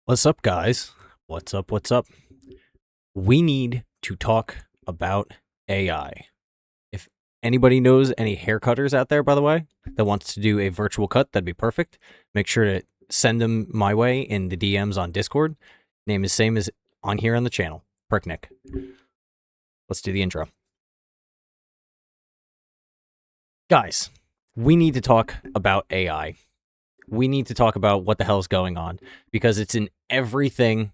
What's up, guys? What's up? What's up? We need to talk about AI. If anybody knows any haircutters out there, by the way, that wants to do a virtual cut, that'd be perfect. Make sure to send them my way in the DMs on Discord. Name is same as on here on the channel, Pricknick. Let's do the intro. Guys, we need to talk about AI. We need to talk about what the hell's going on, because it's in everything,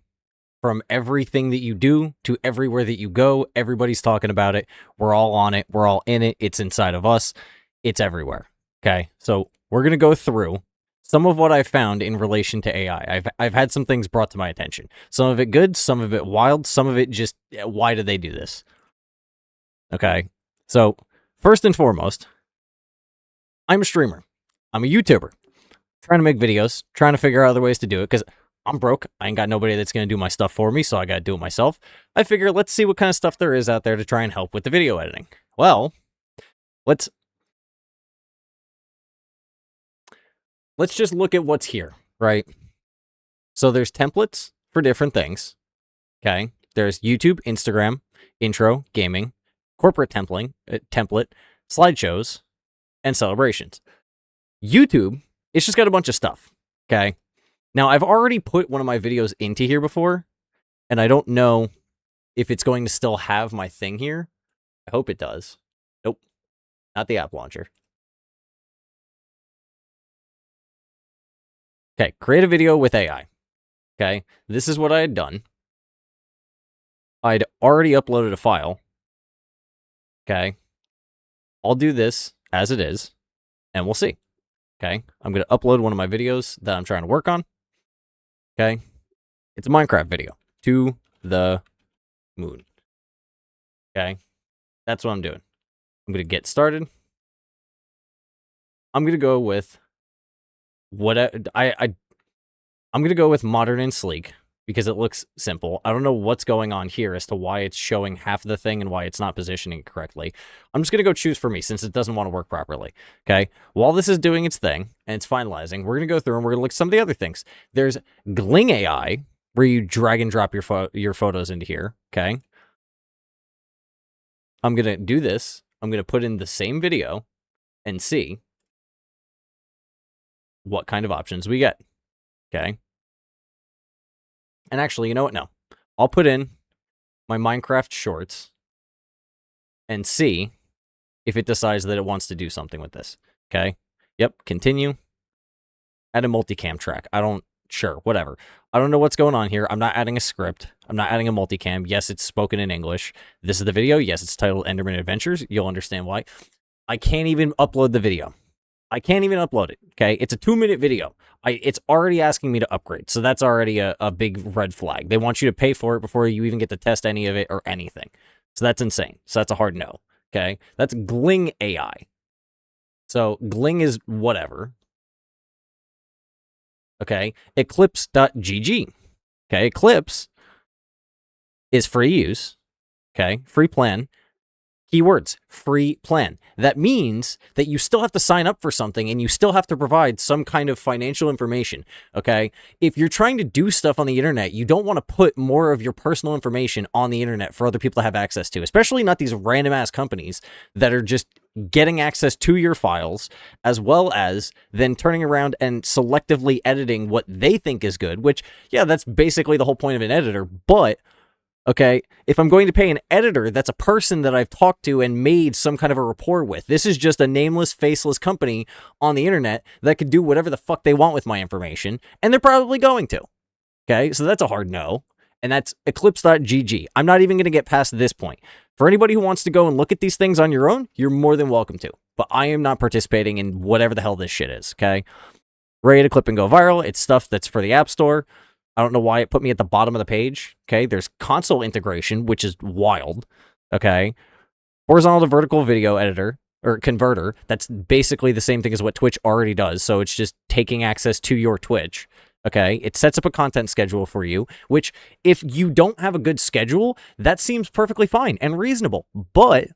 from everything that you do to everywhere that you go. Everybody's talking about it. We're all on it. We're all in it. It's inside of us. It's everywhere. Okay, so we're going to go through some of what I found in relation to AI. I've had some things brought to my attention. Some of it good, some of it wild, some of it just, why did they do this? Okay, so first and foremost, I'm a streamer. I'm a YouTuber. Trying to make videos, trying to figure out other ways to do it, because I'm broke. I ain't got nobody that's going to do my stuff for me, so I got to do it myself. I figure, let's see what kind of stuff there is out there to try and help with the video editing. Well, let's just look at what's here, right? So there's templates for different things, okay? There's YouTube, Instagram, intro, gaming, corporate template, slideshows, and celebrations. YouTube, it's just got a bunch of stuff, okay? Now, I've already put one of my videos into here before, and I don't know if it's going to still have my thing here. I hope it does. Nope, not the app launcher. Okay, create a video with AI. Okay, this is what I had done. I'd already uploaded a file. Okay, I'll do this as it is, and we'll see. Okay, I'm going to upload one of my videos that I'm trying to work on. Okay, it's a Minecraft video to the moon. Okay, that's what I'm doing. I'm going to get started. I'm going to go with what I'm going to go with modern and sleek because it looks simple. I don't know what's going on here as to why it's showing half the thing and why it's not positioning correctly. I'm just going to go choose for me since it doesn't want to work properly. Okay, while this is doing its thing and it's finalizing, we're going to go through and we're going to look at some of the other things. There's Gling AI, where you drag and drop your photos into here. Okay, I'm going to do this. I'm going to put in the same video and see what kind of options we get. Okay. And actually, you know what? No. I'll put in my Minecraft shorts and see if it decides that it wants to do something with this. Okay. Yep. Continue. Add a multicam track. Sure, whatever. I don't know what's going on here. I'm not adding a script. I'm not adding a multicam. Yes, it's spoken in English. This is the video. Yes, it's titled Enderman Adventures. You'll understand why. I can't even upload the video. I can't even upload it, okay? It's a 2-minute video. It's already asking me to upgrade, so that's already a big red flag. They want you to pay for it before you even get to test any of it or anything. So that's insane. So that's a hard no, okay? That's Gling AI. So Gling is whatever. Okay? Eclipse.gg. Okay? Eclipse is free use. Okay? Free plan. Keywords, free plan. That means that you still have to sign up for something and you still have to provide some kind of financial information, okay? If you're trying to do stuff on the internet, you don't want to put more of your personal information on the internet for other people to have access to, especially not these random-ass companies that are just getting access to your files, as well as then turning around and selectively editing what they think is good, which, yeah, that's basically the whole point of an editor, but okay, if I'm going to pay an editor, that's a person that I've talked to and made some kind of a rapport with. This is just a nameless, faceless company on the internet that could do whatever the fuck they want with my information, and they're probably going to. Okay, so that's a hard no, and that's Eclipse.gg. I'm not even going to get past this point. For anybody who wants to go and look at these things on your own, you're more than welcome to, but I am not participating in whatever the hell this shit is, okay? Ready to clip and go viral. It's stuff that's for the App Store. I don't know why it put me at the bottom of the page. Okay, there's console integration, which is wild. Okay, horizontal to vertical video editor or converter. That's basically the same thing as what Twitch already does. So it's just taking access to your Twitch. Okay, it sets up a content schedule for you, which if you don't have a good schedule, that seems perfectly fine and reasonable. But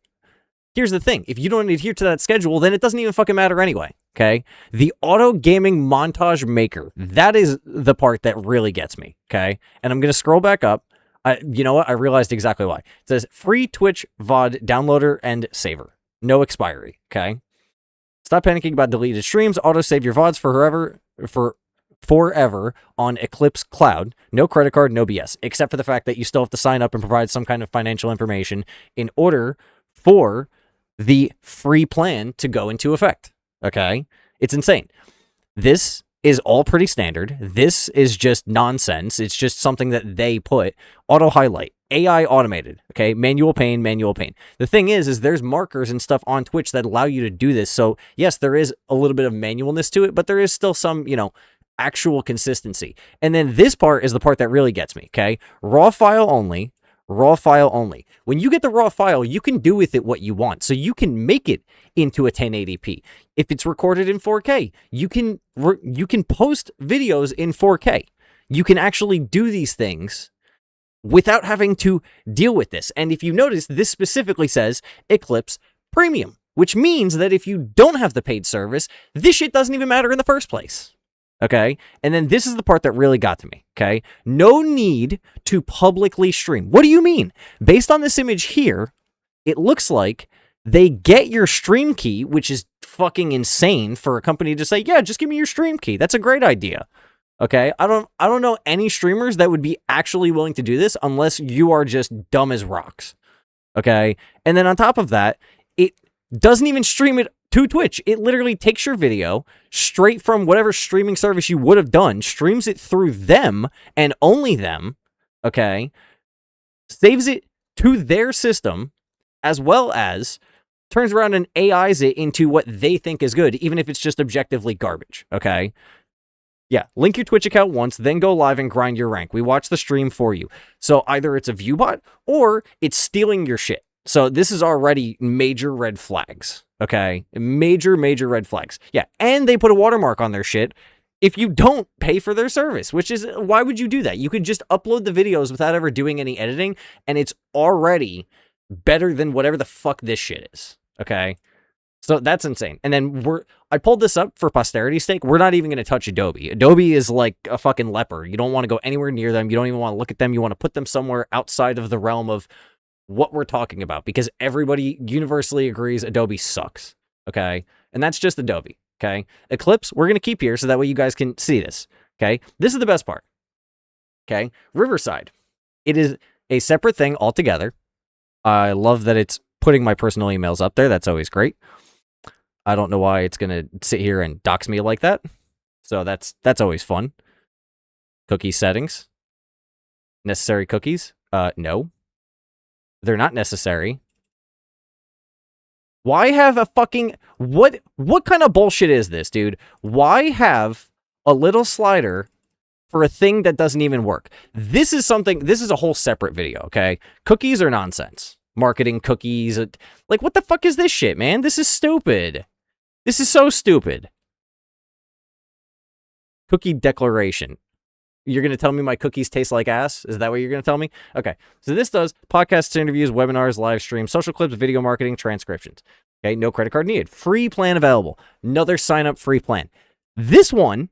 here's the thing. If you don't adhere to that schedule, then it doesn't even fucking matter anyway. Okay. The auto gaming montage maker. That is the part that really gets me. Okay. And I'm going to scroll back up. You know what? I realized exactly why. It says free Twitch VOD downloader and saver. No expiry. Okay. Stop panicking about deleted streams. Auto save your VODs forever on Eclipse Cloud. No credit card, no BS. Except for the fact that you still have to sign up and provide some kind of financial information in order for the free plan to go into effect. Okay? It's insane. This is all pretty standard. This is just nonsense. It's just something that they put. Auto highlight. AI automated. Okay? Manual pane. The thing is there's markers and stuff on Twitch that allow you to do this. So, yes, there is a little bit of manualness to it, but there is still some, actual consistency. And then this part is the part that really gets me. Okay? Raw file only. When you get the raw file, you can do with it what you want. So you can make it into a 1080p. If it's recorded in 4K, you can post videos in 4K. You can actually do these things without having to deal with this. And if you notice, this specifically says Eclipse Premium, which means that if you don't have the paid service, this shit doesn't even matter in the first place. Okay? And then this is the part that really got to me. Okay? No need to publicly stream. What do you mean? Based on this image here, it looks like they get your stream key, which is fucking insane for a company to say, yeah, just give me your stream key. That's a great idea. Okay? I don't know any streamers that would be actually willing to do this unless you are just dumb as rocks. Okay? And then on top of that, it doesn't even stream it to Twitch. It literally takes your video straight from whatever streaming service you would have done, streams it through them and only them, okay, saves it to their system, as well as turns around and AIs it into what they think is good, even if it's just objectively garbage, okay? Yeah, link your Twitch account once, then go live and grind your rank. We watch the stream for you. So either it's a view bot or it's stealing your shit. So this is already major red flags, okay? Major red flags. Yeah, and they put a watermark on their shit if you don't pay for their service, which is, why would you do that? You could just upload the videos without ever doing any editing, and it's already better than whatever the fuck this shit is, okay? So that's insane. And then I pulled this up for posterity's sake. We're not even going to touch Adobe. Adobe is like a fucking leper. You don't want to go anywhere near them. You don't even want to look at them. You want to put them somewhere outside of the realm of what we're talking about, because everybody universally agrees Adobe sucks, okay? And that's just Adobe, okay? Eclipse, we're going to keep here so that way you guys can see this, okay? This is the best part, okay? Riverside. It is a separate thing altogether. I love that it's putting my personal emails up there. That's always great. I don't know why it's going to sit here and dox me like that. So that's always fun. Cookie settings. Necessary cookies? No. They're not necessary. Why have a fucking... What kind of bullshit is this, dude? Why have a little slider for a thing that doesn't even work? This is a whole separate video, okay? Cookies are nonsense. Marketing cookies. Like, what the fuck is this shit, man? This is stupid. This is so stupid. Cookie declaration. You're going to tell me my cookies taste like ass? Is that what you're going to tell me? Okay. So this does podcasts, interviews, webinars, live streams, social clips, video marketing, transcriptions. Okay. No credit card needed. Free plan available. Another sign up free plan. This one,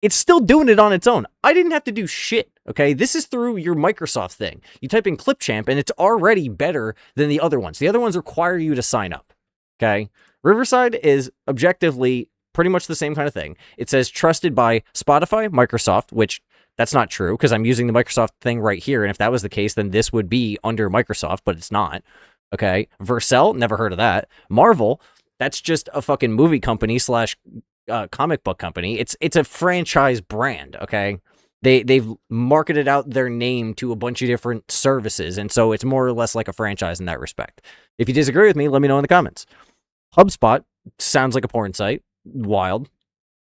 it's still doing it on its own. I didn't have to do shit. Okay. This is through your Microsoft thing. You type in Clipchamp and it's already better than the other ones. The other ones require you to sign up. Okay. Riverside is objectively pretty much the same kind of thing. It says trusted by Spotify, Microsoft, which that's not true because I'm using the Microsoft thing right here. And if that was the case, then this would be under Microsoft, but it's not. Okay. Vercel, never heard of that. Marvel, that's just a fucking movie company slash comic book company. It's a franchise brand. Okay. They've marketed out their name to a bunch of different services. And so it's more or less like a franchise in that respect. If you disagree with me, let me know in the comments. HubSpot sounds like a porn site. Wild.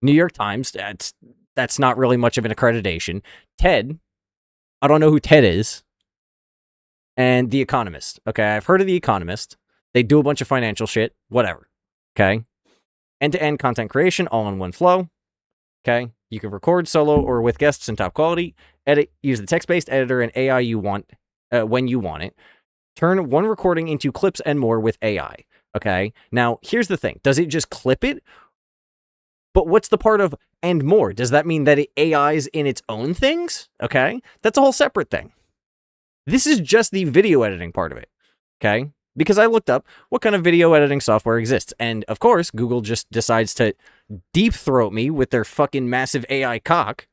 New York Times, that's not really much of an accreditation. TED, I don't know who TED is. And The Economist. Okay, I've heard of The Economist. They do a bunch of financial shit. Whatever. Okay. End-to-end content creation, all in one flow. Okay. You can record solo or with guests in top quality. Edit, use the text-based editor and AI you want when you want it. Turn one recording into clips and more with AI. Okay. Now, here's the thing. Does it just clip it? But what's the part of and more? Does that mean that it AI's in its own things? Okay, that's a whole separate thing. This is just the video editing part of it. Okay, because I looked up what kind of video editing software exists, and of course, Google just decides to deep throat me with their fucking massive AI cock,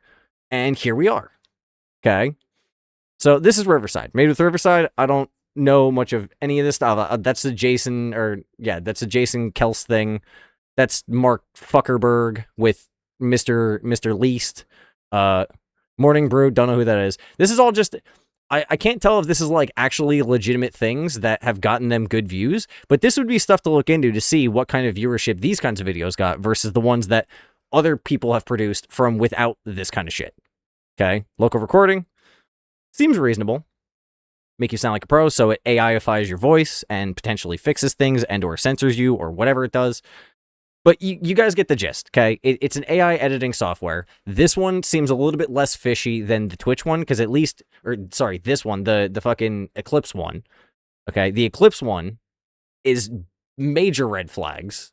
and here we are. Okay, so this is Riverside. Made with Riverside. I don't know much of any of this stuff. That's the Jason Kels thing. That's Mark Fuckerberg with Mr. Least. Morning Brew, don't know who that is. This is all just, I can't tell if this is like actually legitimate things that have gotten them good views, but this would be stuff to look into to see what kind of viewership these kinds of videos got versus the ones that other people have produced from without this kind of shit. Okay, local recording seems reasonable. Make you sound like a pro, so it AIifies your voice and potentially fixes things and or censors you or whatever it does. But you guys get the gist, okay? It's an AI editing software. This one seems a little bit less fishy than the Twitch one, because this one, the fucking Eclipse one, okay? The Eclipse one is major red flags.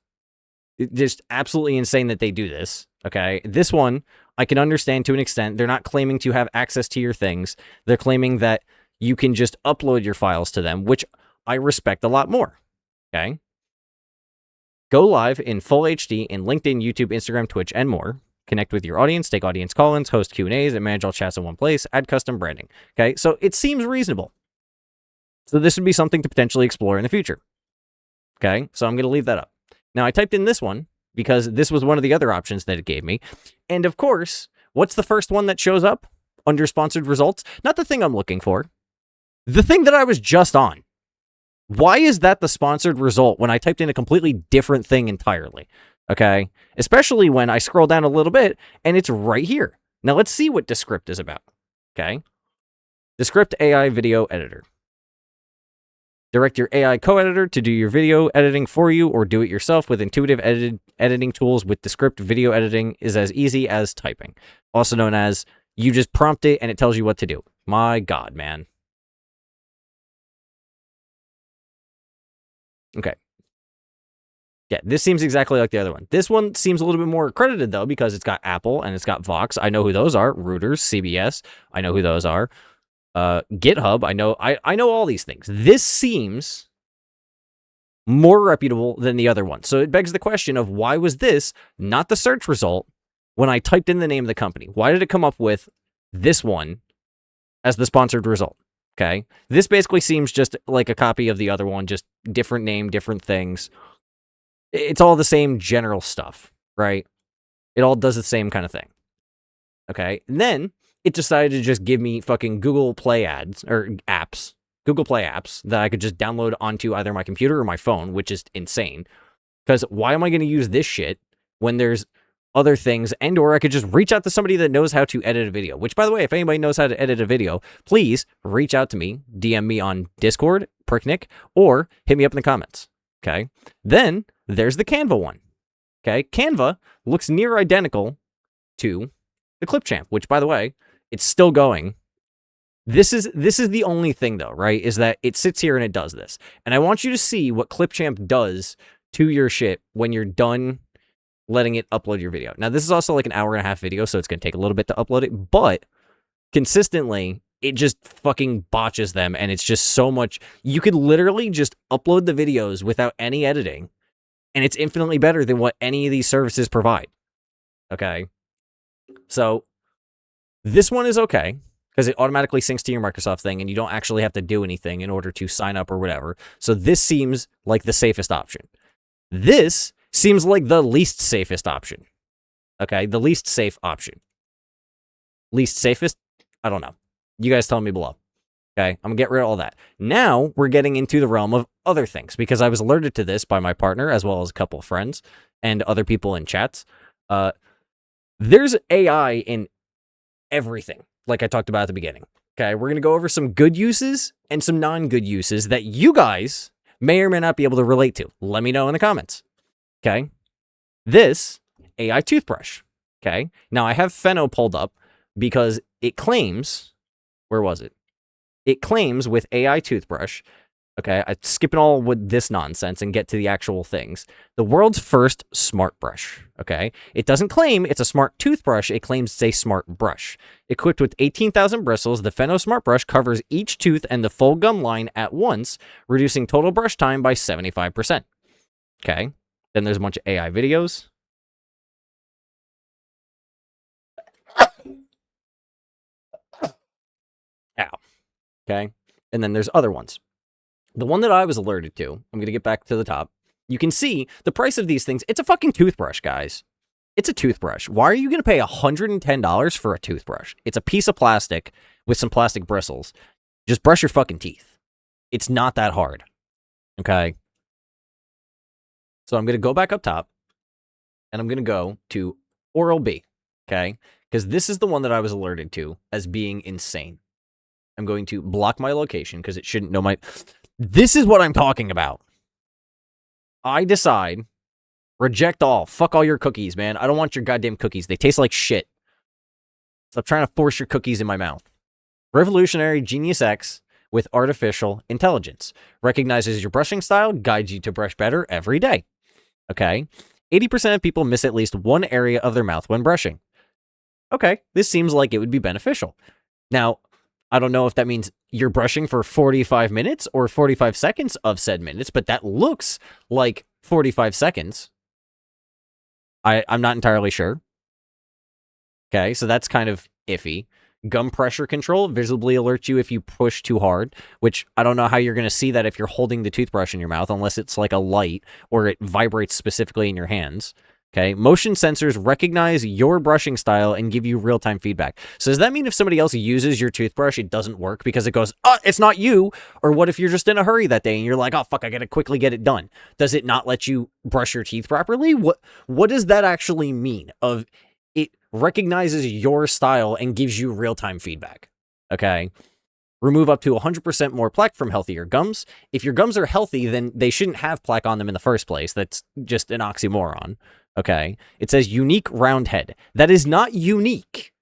It's just absolutely insane that they do this, okay? This one, I can understand to an extent. They're not claiming to have access to your things. They're claiming that you can just upload your files to them, which I respect a lot more, okay? Go live in full HD in LinkedIn, YouTube, Instagram, Twitch, and more. Connect with your audience, take audience call-ins, host Q&As, and manage all chats in one place. Add custom branding. Okay, so it seems reasonable. So this would be something to potentially explore in the future. Okay, so I'm going to leave that up. Now, I typed in this one because this was one of the other options that it gave me. And of course, what's the first one that shows up under sponsored results? Not the thing I'm looking for. The thing that I was just on. Why is that the sponsored result when I typed in a completely different thing entirely? Okay, especially when I scroll down a little bit and it's right here. Now let's see what Descript is about. Okay, Descript AI video editor. Direct your AI co-editor to do your video editing for you or do it yourself with intuitive editing tools. With Descript, video editing is as easy as typing. Also known as you just prompt it and it tells you what to do. My God, man. Okay. Yeah, this seems exactly like the other one. This one seems a little bit more accredited, though, because it's got Apple and it's got Vox. I know who those are. Reuters, CBS. I know who those are. GitHub. I know all these things. This seems more reputable than the other one. So it begs the question of why was this not the search result when I typed in the name of the company? Why did it come up with this one as the sponsored result? Okay, this basically seems just like a copy of the other one, just different name, different things. It's all the same general stuff, right? It all does the same kind of thing. Okay, and then it decided to just give me fucking Google Play ads or apps, Google Play apps that I could just download onto either my computer or my phone, which is insane. Because why am I going to use this shit when there's other things, and or I could just reach out to somebody that knows how to edit a video, which, by the way, if anybody knows how to edit a video, please reach out to me, DM me on Discord, Pricknick, or hit me up in the comments, okay? Then there's the Canva one, okay? Canva looks near identical to the Clipchamp, which, by the way, it's still going. This is the only thing, though, right, is that it sits here and it does this. And I want you to see what Clipchamp does to your shit when you're done letting it upload your video. Now, this is also like an hour and a half video, so it's going to take a little bit to upload it, but consistently, it just fucking botches them, and it's just so much. You could literally just upload the videos without any editing, and it's infinitely better than what any of these services provide. Okay? So, this one is okay, because it automatically syncs to your Microsoft thing, and you don't actually have to do anything in order to sign up or whatever. So, this seems like the safest option. This seems like the least safest option. Okay, the least safe option. Least safest? I don't know. You guys tell me below. Okay, I'm gonna get rid of all that. Now we're getting into the realm of other things, because I was alerted to this by my partner as well as a couple of friends and other people in chats. There's AI in everything, like I talked about at the beginning. Okay, we're gonna go over some good uses and some non-good uses that you guys may or may not be able to relate to. Let me know in the comments. Okay, this AI toothbrush. Okay, now I have Feno pulled up because it claims, where was it? It claims with AI toothbrush Okay, I'm skipping all with this nonsense and get to the actual things. The world's first smart brush. Okay, it doesn't claim it's a smart toothbrush. It claims it's a smart brush. Equipped with 18,000 bristles, the Feno Smart Brush covers each tooth and the full gum line at once, reducing total brush time by 75%. Okay, then there's a bunch of AI videos. Ow. Okay, and then there's other ones. The one that I was alerted to, I'm going to get back to the top. You can see the price of these things. It's a fucking toothbrush, guys. It's a toothbrush. Why are you going to pay $110 for a toothbrush? It's a piece of plastic with some plastic bristles. Just brush your fucking teeth. It's not that hard. Okay? So I'm going to go back up top, and I'm going to go to Oral-B. Okay? Because this is the one that I was alerted to as being insane. I'm going to block my location because it shouldn't know my... This is what I'm talking about. I decide, reject all. Fuck all your cookies, man. I don't want your goddamn cookies. They taste like shit. Stop trying to force your cookies in my mouth. Revolutionary Genius X with artificial intelligence. Recognizes your brushing style, guides you to brush better every day. Okay? 80% of people miss at least one area of their mouth when brushing. Okay, this seems like it would be beneficial. Now, I don't know if that means you're brushing for 45 minutes or 45 seconds of said minutes, but that looks like 45 seconds. I'm not entirely sure. Okay, so that's kind of iffy. Gum pressure control visibly alerts you if you push too hard, which I don't know how you're going to see that if you're holding the toothbrush in your mouth, unless it's like a light or it vibrates specifically in your hands. Okay, motion sensors recognize your brushing style and give you real-time feedback. So does that mean if somebody else uses your toothbrush, it doesn't work because it goes, oh, it's not you? Or what if you're just in a hurry that day and you're like, oh, fuck, I gotta quickly get it done? Does it not let you brush your teeth properly? What does that actually mean? Of it recognizes your style and gives you real-time feedback. Okay? Remove up to 100% more plaque from healthier gums. If your gums are healthy, then they shouldn't have plaque on them in the first place. That's just an oxymoron. Okay, it says unique round head. That is not unique.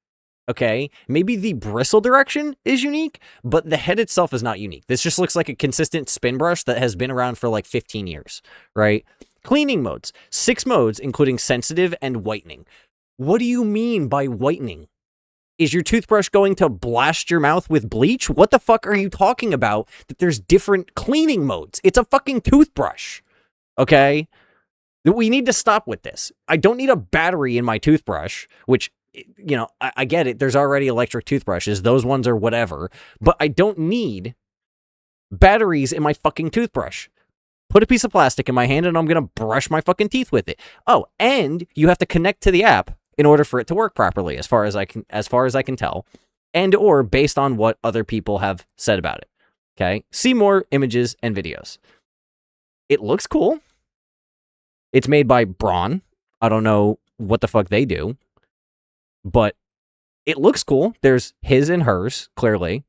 Okay, maybe the bristle direction is unique, but the head itself is not unique. This just looks like a consistent spin brush that has been around for like 15 years, right? Cleaning modes. 6 modes, including sensitive and whitening. What do you mean by whitening? Is your toothbrush going to blast your mouth with bleach? What the fuck are you talking about that there's different cleaning modes? It's a fucking toothbrush, okay? We need to stop with this. I don't need a battery in my toothbrush, which, you know, I get it. There's already electric toothbrushes. Those ones are whatever. But I don't need batteries in my fucking toothbrush. Put a piece of plastic in my hand and I'm going to brush my fucking teeth with it. Oh, and you have to connect to the app in order for it to work properly, as far as I can tell, and or based on what other people have said about it. Okay? See more images and videos. It looks cool. It's made by Braun. I don't know what the fuck they do, but it looks cool. There's his and hers, clearly.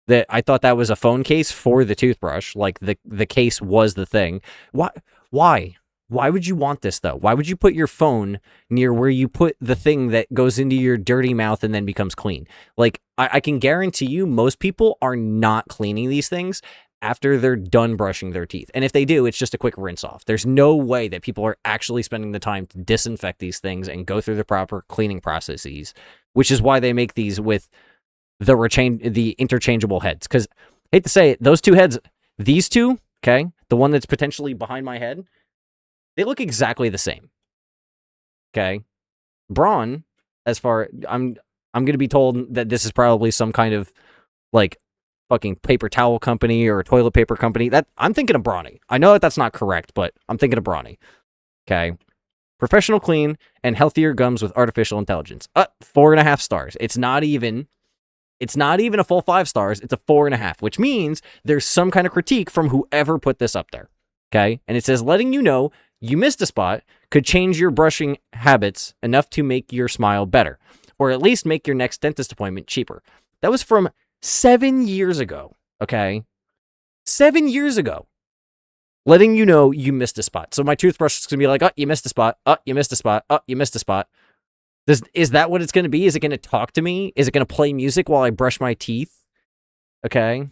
That I thought that was a phone case for the toothbrush. Like the case was the thing. Why? Why would you want this, though? Why would you put your phone near where you put the thing that goes into your dirty mouth and then becomes clean? Like, I can guarantee you most people are not cleaning these things after they're done brushing their teeth. And if they do, it's just a quick rinse off. There's no way that people are actually spending the time to disinfect these things and go through the proper cleaning processes, which is why they make these with the interchangeable heads. Because, hate to say it, those two heads, these two, okay, the one that's potentially behind my head, they look exactly the same. Okay? Braun, as far, I'm going to be told that this is probably some kind of, like, fucking paper towel company or a toilet paper company. That I'm thinking of Brawny. I know that that's not correct, but I'm thinking of Brawny. Okay. Professional clean and healthier gums with artificial intelligence. 4.5 stars. It's not even a full 5 stars. It's a 4.5, which means there's some kind of critique from whoever put this up there. Okay. And it says, letting you know you missed a spot could change your brushing habits enough to make your smile better, or at least make your next dentist appointment cheaper. That was from 7 years ago, okay? 7 years ago. Letting you know you missed a spot. So my toothbrush is going to be like, oh, you missed a spot. Oh, you missed a spot. Oh, you missed a spot. Is that what it's going to be? Is it going to talk to me? Is it going to play music while I brush my teeth? Okay?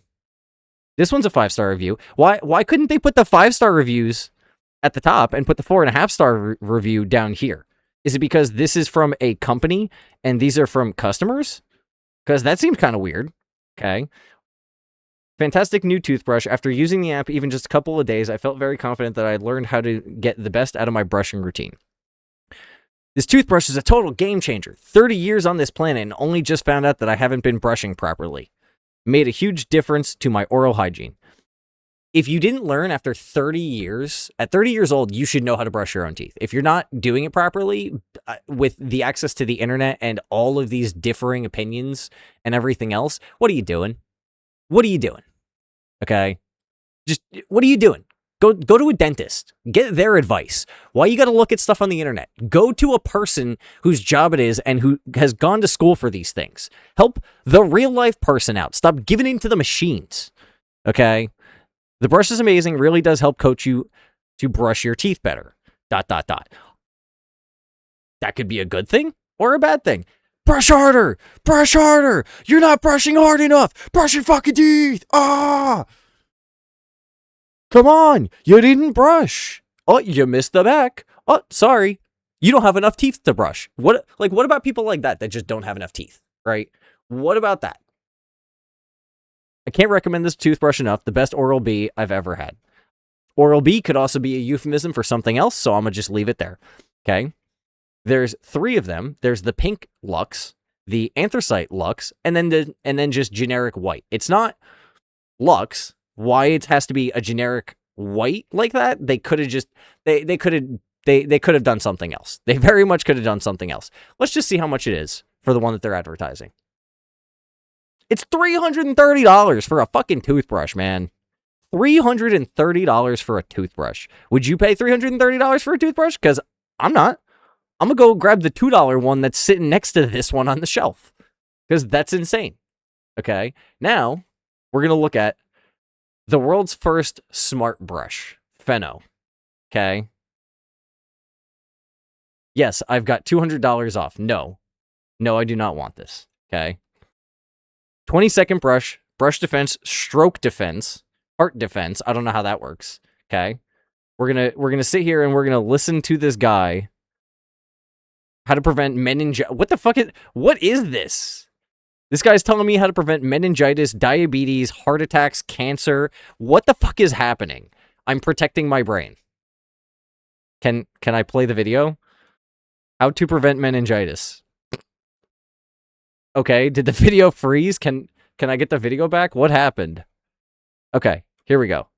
This one's a 5-star review. Why couldn't they put the 5-star reviews at the top and put the 4.5-star review down here? Is it because this is from a company and these are from customers? Because that seems kind of weird. Okay. Fantastic new toothbrush. After using the app even just a couple of days, I felt very confident that I had learned how to get the best out of my brushing routine. This toothbrush is a total game changer. 30 years on this planet and only just found out that I haven't been brushing properly. Made a huge difference to my oral hygiene. If you didn't learn after 30 years, at 30 years old, you should know how to brush your own teeth. If you're not doing it properly, with the access to the internet and all of these differing opinions and everything else, what are you doing? What are you doing? Okay? Just, what are you doing? Go to a dentist. Get their advice. Why you got to look at stuff on the internet? Go to a person whose job it is and who has gone to school for these things. Help the real life person out. Stop giving in to the machines. Okay? The brush is amazing. Really does help coach you to brush your teeth better. ... That could be a good thing or a bad thing. Brush harder. Brush harder. You're not brushing hard enough. Brush your fucking teeth. Ah! Come on, you didn't brush. Oh, you missed the back. Oh, sorry. You don't have enough teeth to brush. What about people like that just don't have enough teeth, right? What about that? I can't recommend this toothbrush enough. The best Oral-B I've ever had. Oral-B could also be a euphemism for something else, so I'm going to just leave it there. Okay? There's 3 of them. There's the pink Lux, the anthracite Lux, and then just generic white. It's not Lux. Why it has to be a generic white like that? They could have just they could have done something else. They very much could have done something else. Let's just see how much it is for the one that they're advertising. It's $330 for a fucking toothbrush, man. $330 for a toothbrush. Would you pay $330 for a toothbrush? Because I'm not. I'm going to go grab the $2 one that's sitting next to this one on the shelf. Because that's insane. Okay? Now, we're going to look at the world's first smart brush, Pheno. Okay? Yes, I've got $200 off. No, I do not want this. Okay? 20-second brush, brush defense, stroke defense, art defense. I don't know how that works. Okay? We're gonna sit here and we're gonna listen to this guy. How to prevent meningitis. What is this? This guy's telling me how to prevent meningitis, diabetes, heart attacks, cancer. What the fuck is happening? I'm protecting my brain. Can I play the video? How to prevent meningitis. Okay, did the video freeze? Can I get the video back? What happened? Okay, here we go.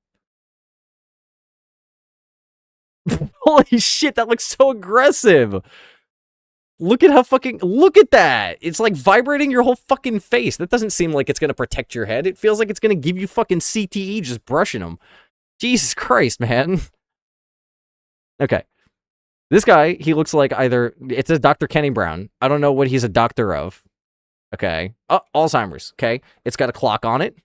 Holy shit, that looks so aggressive. Look at that. It's like vibrating your whole fucking face. That doesn't seem like it's going to protect your head. It feels like it's going to give you fucking CTE just brushing them. Jesus Christ, man. Okay. This guy, he looks like it says Dr. Kenny Brown. I don't know what he's a doctor of. Okay. Oh, Alzheimer's. Okay. It's got a clock on it.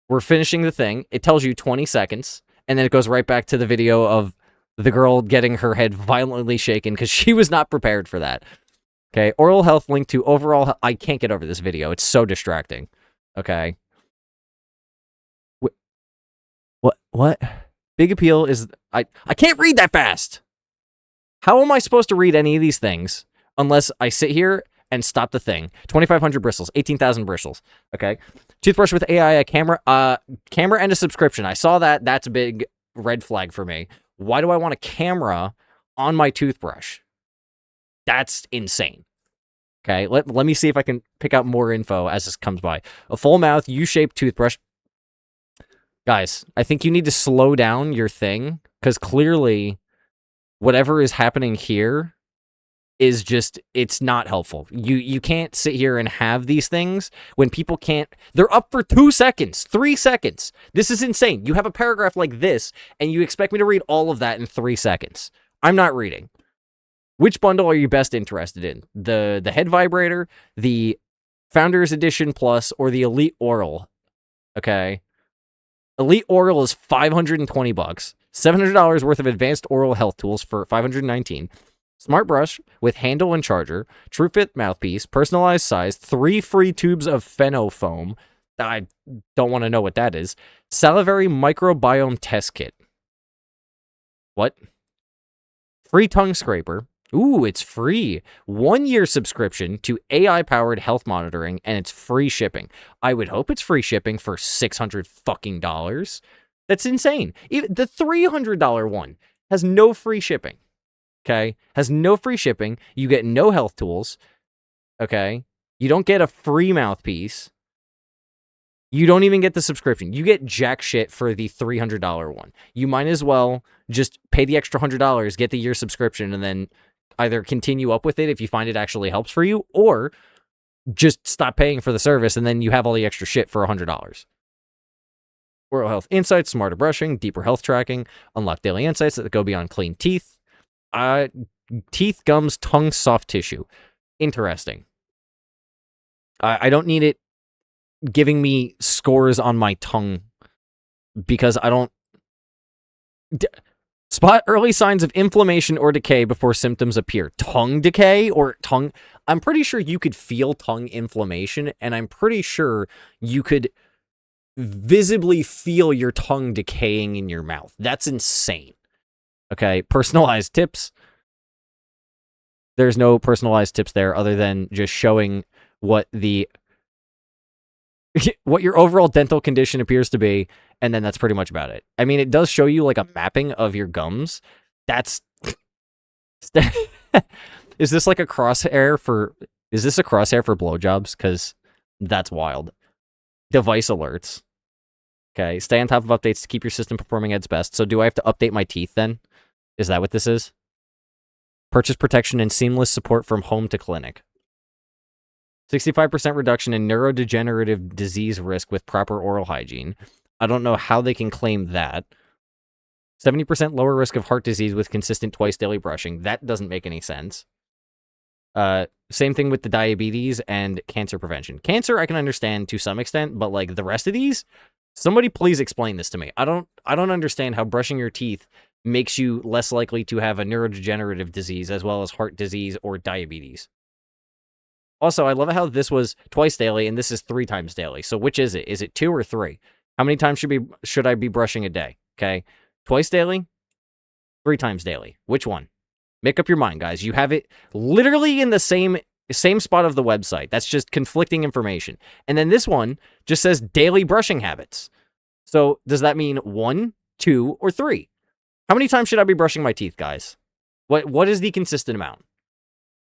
We're finishing the thing. It tells you 20 seconds. And then it goes right back to the video of the girl getting her head violently shaken because she was not prepared for that. Okay, oral health linked to overall... I can't get over this video. It's so distracting. Okay. What? Big appeal is... I can't read that fast! How am I supposed to read any of these things unless I sit here and stop the thing? 2,500 bristles, 18,000 bristles. Okay. Toothbrush with AI, a camera and a subscription. I saw that. That's a big red flag for me. Why do I want a camera on my toothbrush? That's insane. Okay, let me see if I can pick out more info as this comes by. A full mouth, U-shaped toothbrush. Guys, I think you need to slow down your thing, because clearly whatever is happening here is just, it's not helpful. You can't sit here and have these things when people can't, they're up for 2 seconds, 3 seconds. This is insane. You have a paragraph like this, and you expect me to read all of that in 3 seconds. I'm not reading. Which bundle are you best interested in? The head vibrator, the Founders Edition Plus, or the Elite Oral? Okay. Elite Oral is $520. $700 worth of advanced oral health tools for $519. Smart brush with handle and charger, TrueFit mouthpiece, personalized size, 3 free tubes of Pheno foam, I don't want to know what that is. Salivary microbiome test kit. What? Free tongue scraper. Ooh, it's free. 1-year subscription to AI-powered health monitoring, and it's free shipping. I would hope it's free shipping for $600 fucking dollars. That's insane. Even the $300 one has no free shipping. Okay? Has no free shipping. You get no health tools. Okay? You don't get a free mouthpiece. You don't even get the subscription. You get jack shit for the $300 one. You might as well just pay the extra $100, get the year subscription, and then either continue up with it if you find it actually helps for you, or just stop paying for the service and then you have all the extra shit for $100. Oral health insights, smarter brushing, deeper health tracking, unlock daily insights that go beyond clean teeth. Teeth, gums, tongue, soft tissue. Interesting. I don't need it giving me scores on my tongue because I don't... Spot early signs of inflammation or decay before symptoms appear. Tongue decay or tongue... I'm pretty sure you could feel tongue inflammation, and I'm pretty sure you could visibly feel your tongue decaying in your mouth. That's insane. Okay, personalized tips. There's no personalized tips there other than just showing what your overall dental condition appears to be, and then that's pretty much about it. I mean, it does show you like a mapping of your gums. That's... Is this like a crosshair for... Is this a crosshair for blowjobs? Because that's wild. Device alerts. Okay, stay on top of updates to keep your system performing at its best. So do I have to update my teeth then? Is that what this is? Purchase protection and seamless support from home to clinic. 65% reduction in neurodegenerative disease risk with proper oral hygiene. I don't know how they can claim that. 70% lower risk of heart disease with consistent twice daily brushing. That doesn't make any sense. Same thing with the diabetes and cancer prevention. Cancer, I can understand to some extent, but like the rest of these, somebody please explain this to me. I don't understand how brushing your teeth makes you less likely to have a neurodegenerative disease as well as heart disease or diabetes. Also, I love how this was twice daily and this is 3 times daily. So which is it? Is it 2 or 3? How many times should I be brushing a day? Okay. Twice daily? 3 times daily. Which one? Make up your mind, guys. You have it literally in the same spot of the website. That's just conflicting information. And then this one just says daily brushing habits. So does that mean 1, 2, or 3? How many times should I be brushing my teeth, guys? What is the consistent amount?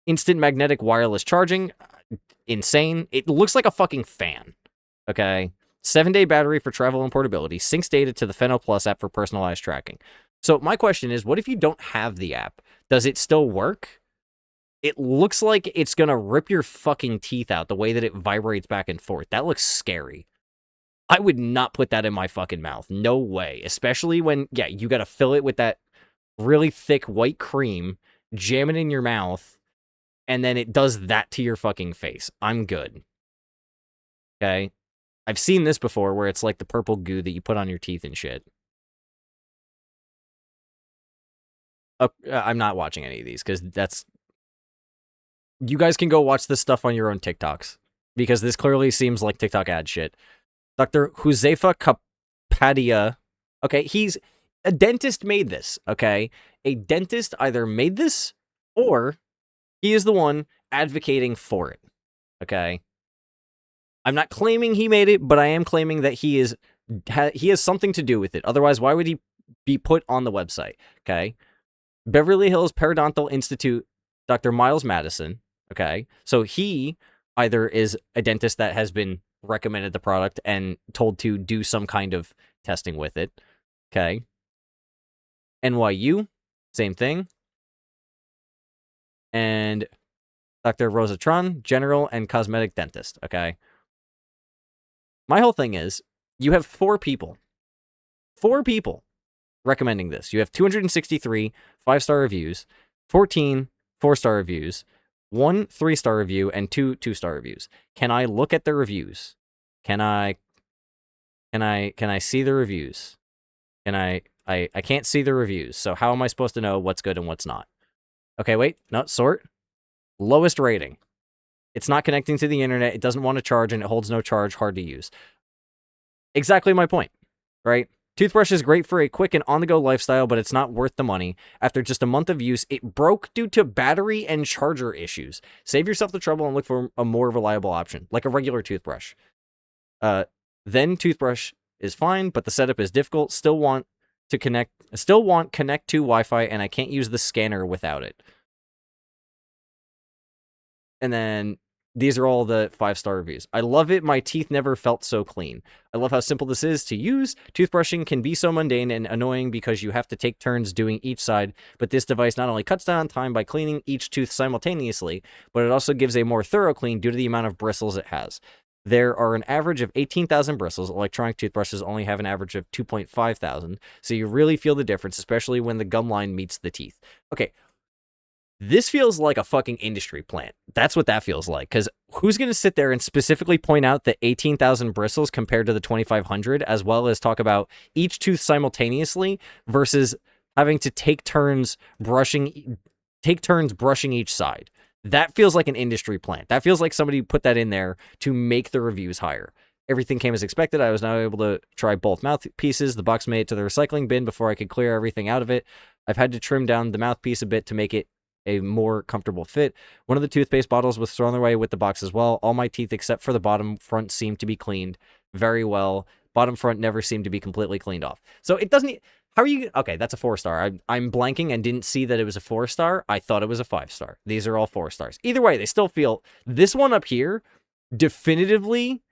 Instant magnetic wireless charging. Insane. It looks like a fucking fan. Okay. 7-day battery for travel and portability. Syncs data to the Pheno Plus app for personalized tracking. So my question is, what if you don't have the app? Does it still work? It looks like it's going to rip your fucking teeth out the way that it vibrates back and forth. That looks scary. I would not put that in my fucking mouth. No way. Especially when, yeah, you got to fill it with that really thick white cream, jam it in your mouth, and then it does that to your fucking face. I'm good. Okay? I've seen this before where it's like the purple goo that you put on your teeth and shit. I'm not watching any of these because that's... You guys can go watch this stuff on your own TikToks because this clearly seems like TikTok ad shit. Dr. Huzefa Kapadia. Okay, he's... A dentist made this, okay? A dentist either made this or he is the one advocating for it, okay? I'm not claiming he made it, but I am claiming that he has something to do with it. Otherwise, why would he be put on the website, okay? Beverly Hills Periodontal Institute, Dr. Miles Madison, okay? So he either is a dentist that has been recommended the product and told to do some kind of testing with it, okay? NYU, same thing. And Dr. Rosa Tron, general and cosmetic dentist, okay? My whole thing is, you have 4 people recommending this. You have 263 5-star reviews, 14 4-star reviews, 1 3-star review, and 2 2-star reviews. Can I look at the reviews? Can I see the reviews? I can't see the reviews, so how am I supposed to know what's good and what's not? Okay, wait, no, sort. Lowest rating. It's not connecting to the internet. It doesn't want to charge, and it holds no charge. Hard to use. Exactly my point, right? Toothbrush is great for a quick and on-the-go lifestyle, but it's not worth the money. After just a month of use, it broke due to battery and charger issues. Save yourself the trouble and look for a more reliable option, like a regular toothbrush. Then toothbrush is fine, but the setup is difficult. Still want connect to Wi-Fi, and I can't use the scanner without it. And then these are all the 5-star reviews. I love it. My teeth never felt so clean. I love how simple this is to use. Toothbrushing can be so mundane and annoying because you have to take turns doing each side, but this device not only cuts down time by cleaning each tooth simultaneously, but it also gives a more thorough clean due to the amount of bristles it has. There are an average of 18,000 bristles. Electronic toothbrushes only have an average of 2.5 thousand, so you really feel the difference, especially when the gum line meets the teeth. Okay, this feels like a fucking industry plant. That's what that feels like, because who's going to sit there and specifically point out the 18,000 bristles compared to the 2,500, as well as talk about each tooth simultaneously versus having to take turns brushing each side? That feels like an industry plant. That feels like somebody put that in there to make the reviews higher. Everything came as expected. I was now able to try both mouthpieces. The box made it to the recycling bin before I could clear everything out of it. I've had to trim down the mouthpiece a bit to make it a more comfortable fit. One of the toothpaste bottles was thrown away with the box as well. All my teeth except for the bottom front seemed to be cleaned very well. Bottom front never seemed to be completely cleaned off. So it doesn't... How are you... Okay, that's a 4-star. I'm blanking and didn't see that it was a 4-star. I thought it was a 5-star. These are all 4 stars. Either way, they still feel... This one up here, definitively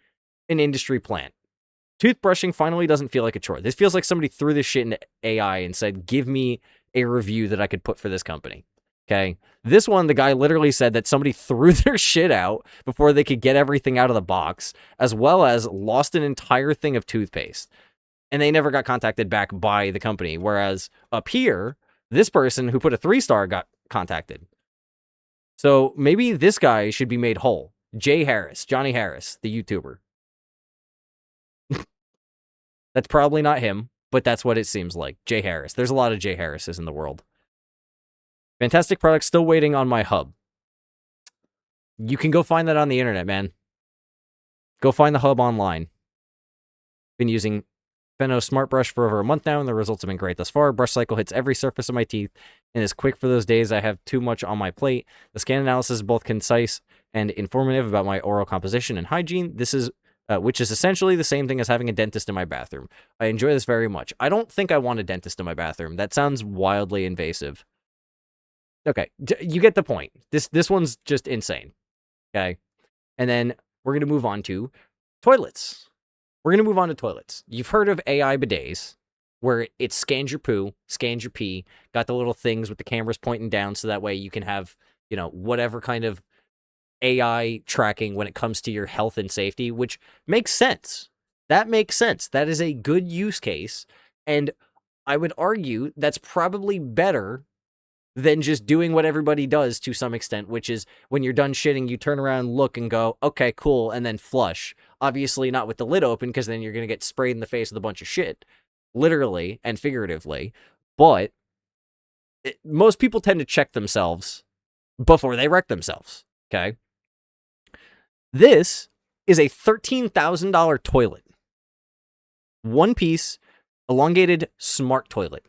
an industry plant. Toothbrushing finally doesn't feel like a chore. This feels like somebody threw this shit into AI and said, give me a review that I could put for this company. Okay. This one, the guy literally said that somebody threw their shit out before they could get everything out of the box, as well as lost an entire thing of toothpaste. And they never got contacted back by the company. Whereas up here, this person who put a 3-star got contacted. So maybe this guy should be made whole. Johnny Harris, the YouTuber. That's probably not him, but that's what it seems like. Jay Harris. There's a lot of Jay Harrises in the world. Fantastic product, still waiting on my hub. You can go find that on the internet, man. Go find the hub online. Been using Feno Smart Brush for over a month now, and the results have been great thus far. Brush cycle hits every surface of my teeth and is quick for those days I have too much on my plate. The scan analysis is both concise and informative about my oral composition and hygiene. This is, which is essentially the same thing as having a dentist in my bathroom. I enjoy this very much. I don't think I want a dentist in my bathroom. That sounds wildly invasive. Okay, you get the point. This one's just insane. Okay, and then we're going to move on to toilets. You've heard of AI bidets, where it scans your poo, scans your pee, got the little things with the cameras pointing down so that way you can have, whatever kind of AI tracking when it comes to your health and safety, which makes sense. That makes sense. That is a good use case, and I would argue that's probably better than just doing what everybody does to some extent, which is when you're done shitting, you turn around, look, and go, okay, cool, and then flush. Obviously not with the lid open, because then you're going to get sprayed in the face with a bunch of shit, literally and figuratively. But most people tend to check themselves before they wreck themselves, okay? This is a $13,000 toilet. One-piece, elongated, smart toilet.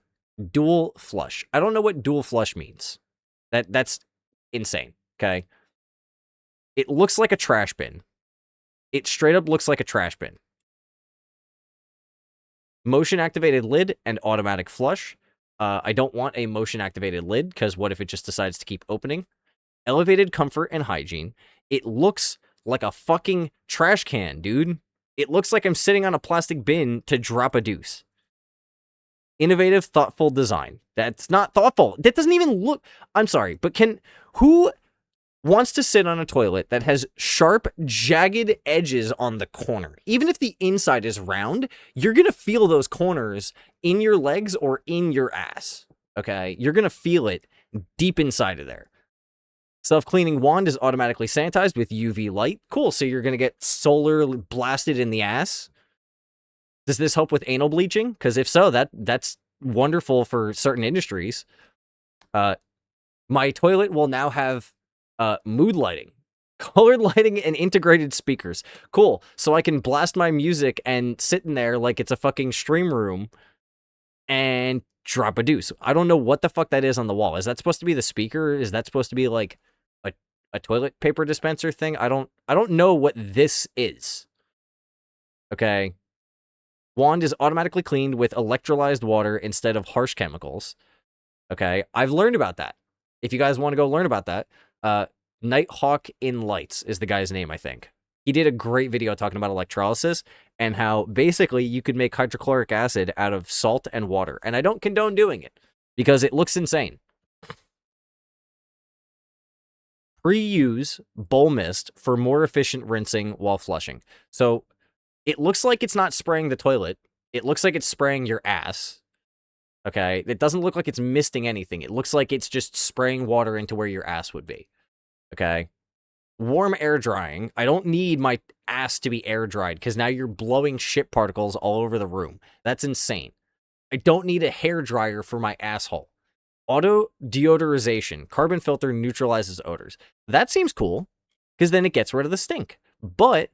Dual flush. I don't know what dual flush means. That's insane, okay? It looks like a trash bin. It straight up looks like a trash bin. Motion-activated lid and automatic flush. I don't want a motion-activated lid, because what if it just decides to keep opening? Elevated comfort and hygiene. It looks like a fucking trash can, dude. It looks like I'm sitting on a plastic bin to drop a deuce. Innovative, thoughtful design. That's not thoughtful. That doesn't even look... I'm sorry, but who wants to sit on a toilet that has sharp, jagged edges on the corner? Even if the inside is round, you're going to feel those corners in your legs or in your ass, okay? You're going to feel it deep inside of there. Self-cleaning wand is automatically sanitized with UV light. Cool, so you're going to get solar blasted in the ass. Does this help with anal bleaching? Because if so, that's wonderful for certain industries. My toilet will now have mood lighting. Colored lighting and integrated speakers. Cool. So I can blast my music and sit in there like it's a fucking stream room and drop a deuce. I don't know what the fuck that is on the wall. Is that supposed to be the speaker? Is that supposed to be like a toilet paper dispenser thing? I don't know what this is. Okay. Wand is automatically cleaned with electrolyzed water instead of harsh chemicals. Okay. I've learned about that. If you guys want to go learn about that, Nighthawk in Lights is the guy's name, I think. He did a great video talking about electrolysis and how basically you could make hydrochloric acid out of salt and water. And I don't condone doing it because it looks insane. Pre-use bowl mist for more efficient rinsing while flushing. So it looks like it's not spraying the toilet. It looks like it's spraying your ass. Okay? It doesn't look like it's misting anything. It looks like it's just spraying water into where your ass would be. Okay? Warm air drying. I don't need my ass to be air dried because now you're blowing shit particles all over the room. That's insane. I don't need a hair dryer for my asshole. Auto deodorization. Carbon filter neutralizes odors. That seems cool because then it gets rid of the stink. But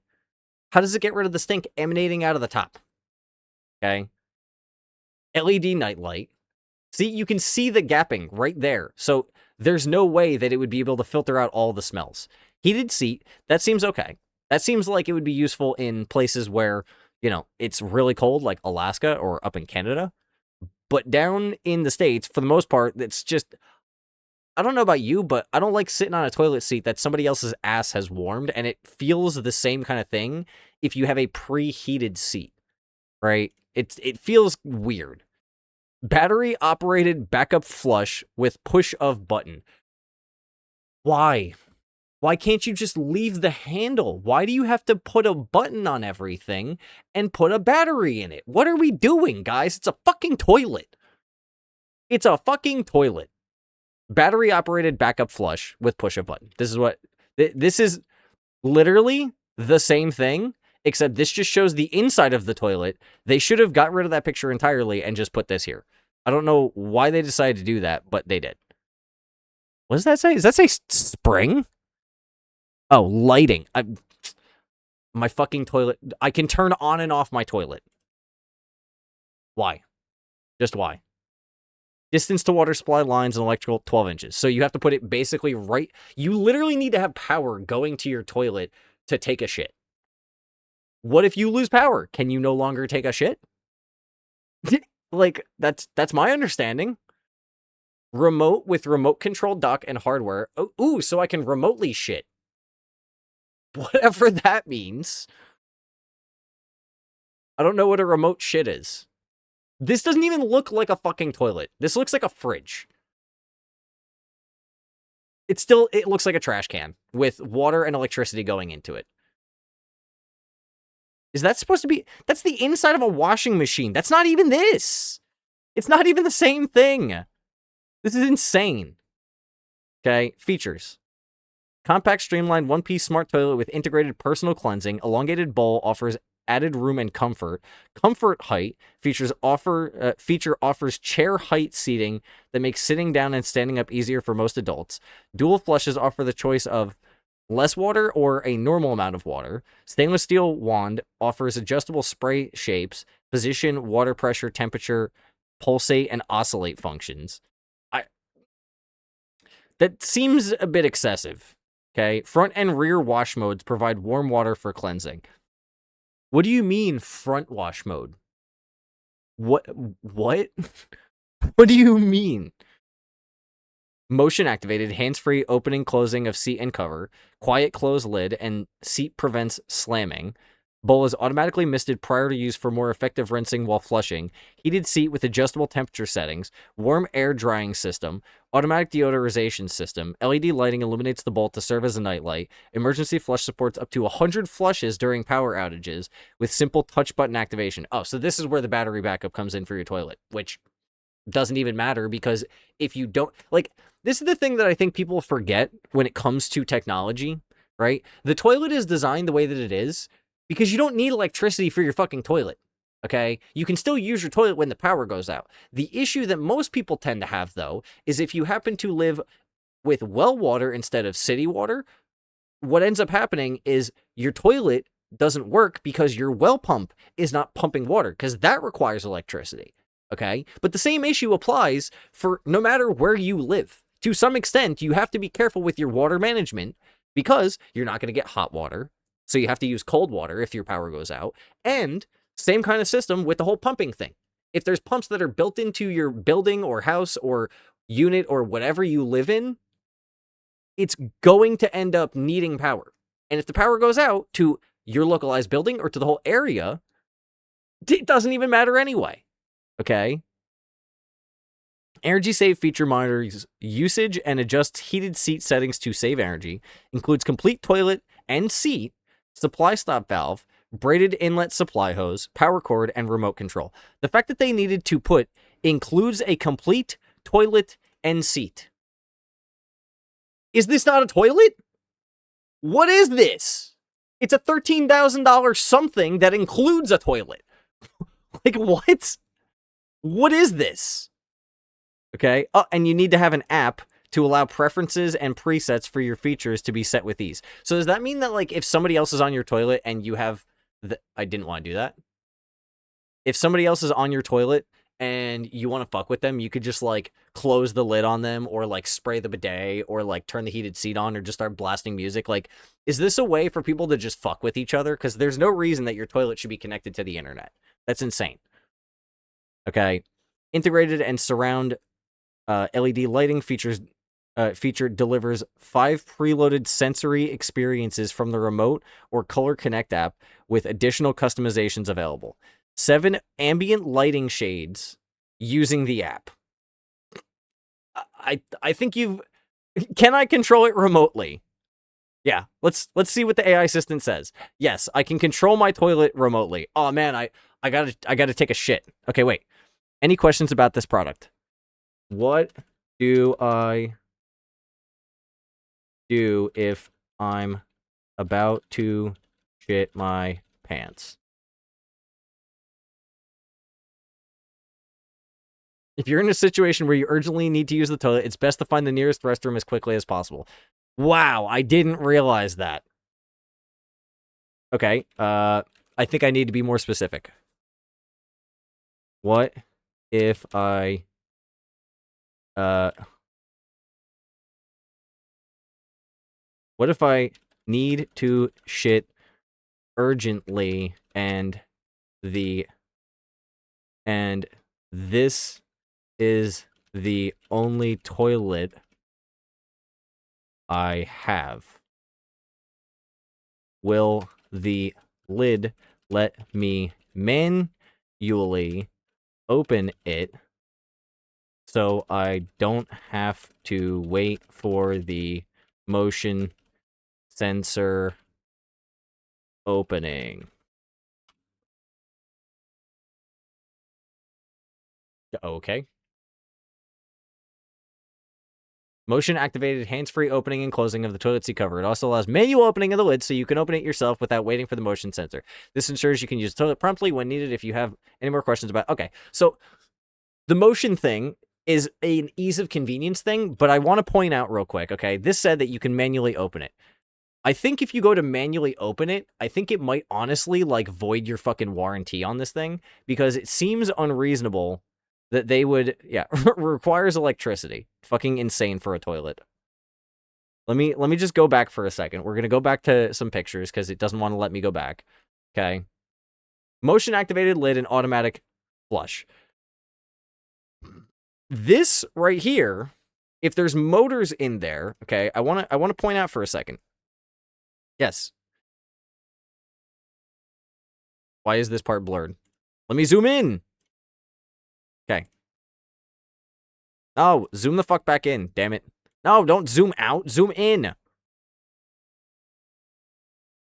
how does it get rid of the stink emanating out of the top? Okay. LED nightlight. See, you can see the gapping right there. So there's no way that it would be able to filter out all the smells. Heated seat, that seems okay. That seems like it would be useful in places where, you know, it's really cold, like Alaska or up in Canada. But down in the States, for the most part, it's just, I don't know about you, but I don't like sitting on a toilet seat that somebody else's ass has warmed, and it feels the same kind of thing if you have a preheated seat, right? It feels weird. Battery-operated backup flush with push of button. Why? Why can't you just leave the handle? Why do you have to put a button on everything and put a battery in it? What are we doing, guys? It's a fucking toilet. It's a fucking toilet. Battery-operated backup flush with push of button. This is literally the same thing, except this just shows the inside of the toilet. They should have got rid of that picture entirely and just put this here. I don't know why they decided to do that, but they did. What does that say? Does that say spring? Oh, lighting. My fucking toilet. I can turn on and off my toilet. Why? Just why? Distance to water supply lines and electrical, 12 inches. So you have to put it basically right. You literally need to have power going to your toilet to take a shit. What if you lose power? Can you no longer take a shit? Like, that's my understanding. Remote with remote control dock and hardware. Oh, ooh, so I can remotely shit. Whatever that means. I don't know what a remote shit is. This doesn't even look like a fucking toilet. This looks like a fridge. It looks like a trash can with water and electricity going into it. Is that supposed to be... That's the inside of a washing machine. That's not even this. It's not even the same thing. This is insane. Okay, features. Compact, streamlined, one-piece smart toilet with integrated personal cleansing. Elongated bowl offers added room and comfort. Comfort height feature offers chair height seating that makes sitting down and standing up easier for most adults. Dual flushes offer the choice of less water or a normal amount of water. Stainless steel wand offers adjustable spray shapes, position, water pressure, temperature, pulsate, and oscillate functions. That seems a bit excessive. Okay, front and rear wash modes provide warm water for cleansing. What do you mean front wash mode? What? What do you mean? Motion activated, hands-free opening, closing of seat and cover, quiet close lid, and seat prevents slamming. Bowl is automatically misted prior to use for more effective rinsing while flushing. Heated seat with adjustable temperature settings. Warm air drying system. Automatic deodorization system. LED lighting illuminates the bowl to serve as a nightlight. Emergency flush supports up to 100 flushes during power outages with simple touch button activation. Oh, so this is where the battery backup comes in for your toilet, which doesn't even matter because if you don't... Like, this is the thing that I think people forget when it comes to technology, right? The toilet is designed the way that it is because you don't need electricity for your fucking toilet, okay? You can still use your toilet when the power goes out. The issue that most people tend to have, though, is if you happen to live with well water instead of city water, what ends up happening is your toilet doesn't work because your well pump is not pumping water, because that requires electricity. Okay? But the same issue applies for no matter where you live. To some extent, you have to be careful with your water management because you're not going to get hot water. So you have to use cold water if your power goes out. And same kind of system with the whole pumping thing. If there's pumps that are built into your building or house or unit or whatever you live in, it's going to end up needing power. And if the power goes out to your localized building or to the whole area, it doesn't even matter anyway. Okay? Energy Save feature monitors usage and adjusts heated seat settings to save energy, includes complete toilet and seat, supply stop valve, braided inlet supply hose, power cord, and remote control. The fact that they needed to put includes a complete toilet and seat. Is this not a toilet? What is this? It's a $13,000 something that includes a toilet. Like, what? What is this? Okay. Oh, and you need to have an app to allow preferences and presets for your features to be set with ease. So does that mean that, like, if somebody else is on your toilet and you have I didn't want to do that. If somebody else is on your toilet and you want to fuck with them, you could just, like, close the lid on them or, like, spray the bidet or, like, turn the heated seat on or just start blasting music. Like, is this a way for people to just fuck with each other? Because there's no reason that your toilet should be connected to the internet. That's insane. Okay. Integrated and surround LED lighting feature delivers 5 preloaded sensory experiences from the remote or Color Connect app with additional customizations available. 7 ambient lighting shades using the app. I think you've... Can I control it remotely? Yeah, let's see what the AI assistant says. Yes, I can control my toilet remotely. Oh man, I gotta take a shit. Okay, wait. Any questions about this product? What do I do if I'm about to shit my pants? If you're in a situation where you urgently need to use the toilet, it's best to find the nearest restroom as quickly as possible. Wow, I didn't realize that. Okay, I think I need to be more specific. What if I... what if I need to shit urgently and this is the only toilet I have? Will the lid let me manually open it so I don't have to wait for the motion sensor opening? Okay. Motion activated hands-free opening and closing of the toilet seat cover. It also allows manual opening of the lid so you can open it yourself without waiting for the motion sensor. This ensures you can use the toilet promptly when needed. If you have any more questions about... Okay, so the motion thing is an ease of convenience thing, but I want to point out real quick, okay? This said that you can manually open it. I think if you go to manually open it, I think it might honestly, like, void your fucking warranty on this thing, because it seems unreasonable that they would... Yeah, requires electricity. Fucking insane for a toilet. Let me just go back for a second. We're going to go back to some pictures, because it doesn't want to let me go back. Okay. Motion activated lid and automatic flush. This right here, if there's motors in there, okay, I want to point out for a second. Yes. Why is this part blurred? Let me zoom in. Okay. Oh, zoom the fuck back in, damn it. No, don't zoom out, zoom in.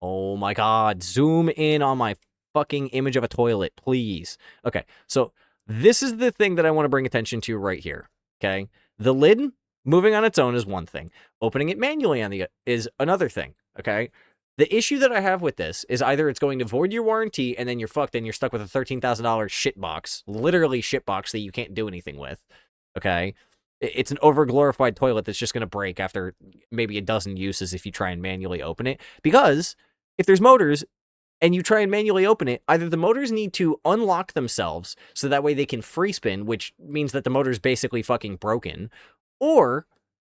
Oh my god, zoom in on my fucking image of a toilet, please. Okay, so this is the thing that I want to bring attention to right here, okay? The lid moving on its own is one thing. Opening it manually on the is another thing, okay? The issue that I have with this is either it's going to void your warranty and then you're fucked and you're stuck with a $13,000 shit box, literally shit box that you can't do anything with, okay? It's an overglorified toilet that's just going to break after maybe a dozen uses if you try and manually open it. Because if there's motors and you try and manually open it, either the motors need to unlock themselves so that way they can free spin, which means that the motor's basically fucking broken, or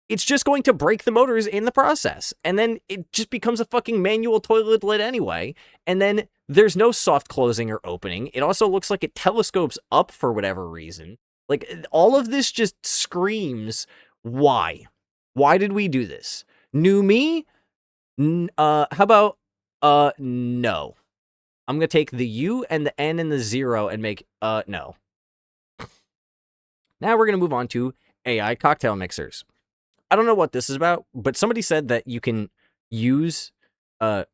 it's just going to break the motors in the process. And then it just becomes a fucking manual toilet lid anyway. And then there's no soft closing or opening. It also looks like it telescopes up for whatever reason. Like, all of this just screams, why? Why did we do this? New me? How about, no. I'm going to take the U and the N and the 0 and make, no. Now we're going to move on to AI cocktail mixers. I don't know what this is about, but somebody said that you can use a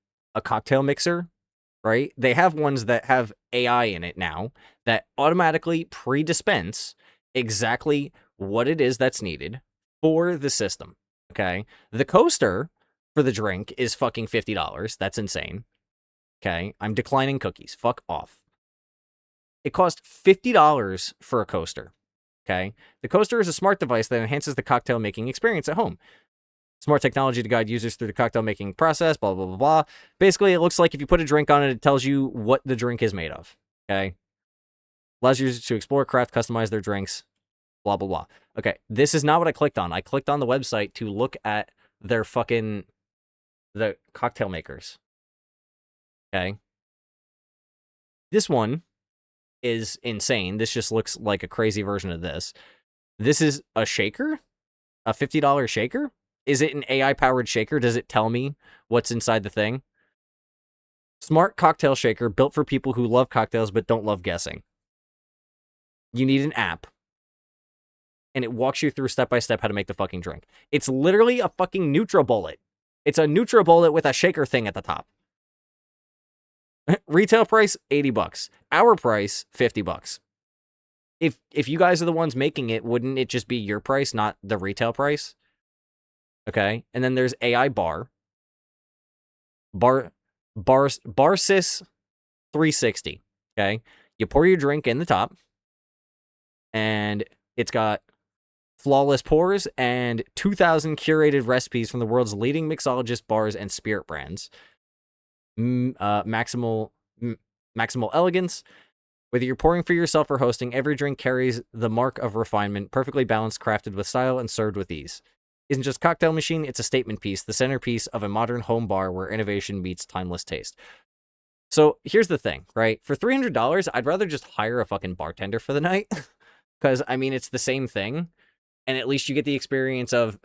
cocktail mixer, right? They have ones that have AI in it now that automatically pre-dispense exactly what it is that's needed for the system, okay? The coaster for the drink is fucking $50. That's insane, okay? I'm declining cookies. Fuck off. It cost $50 for a coaster. Okay, the coaster is a smart device that enhances the cocktail making experience at home. Smart technology to guide users through the cocktail making process, blah, blah, blah, blah. Basically, it looks like if you put a drink on it, it tells you what the drink is made of. Okay, allows users to explore, craft, customize their drinks, blah, blah, blah. Okay, this is not what I clicked on. I clicked on the website to look at their the cocktail makers. Okay, this one is insane. This just looks like a crazy version of this. This is a shaker? A $50 shaker? Is it an AI-powered shaker? Does it tell me what's inside the thing? Smart cocktail shaker built for people who love cocktails but don't love guessing. You need an app. And it walks you through step-by-step how to make the fucking drink. It's literally a fucking NutriBullet. It's a NutriBullet with a shaker thing at the top. Retail price, $80. Our price, $50. If you guys are the ones making it, wouldn't it just be your price, not the retail price? Okay. And then there's AI Bar. Barsys 360. Okay. You pour your drink in the top. And it's got flawless pours and 2,000 curated recipes from the world's leading mixologist bars and spirit brands. Maximal elegance. Whether you're pouring for yourself or hosting, every drink carries the mark of refinement, perfectly balanced, crafted with style, and served with ease. Isn't just a cocktail machine, it's a statement piece, the centerpiece of a modern home bar where innovation meets timeless taste. So here's the thing, right? For $300, I'd rather just hire a fucking bartender for the night. Because, I mean, it's the same thing. And at least you get the experience of,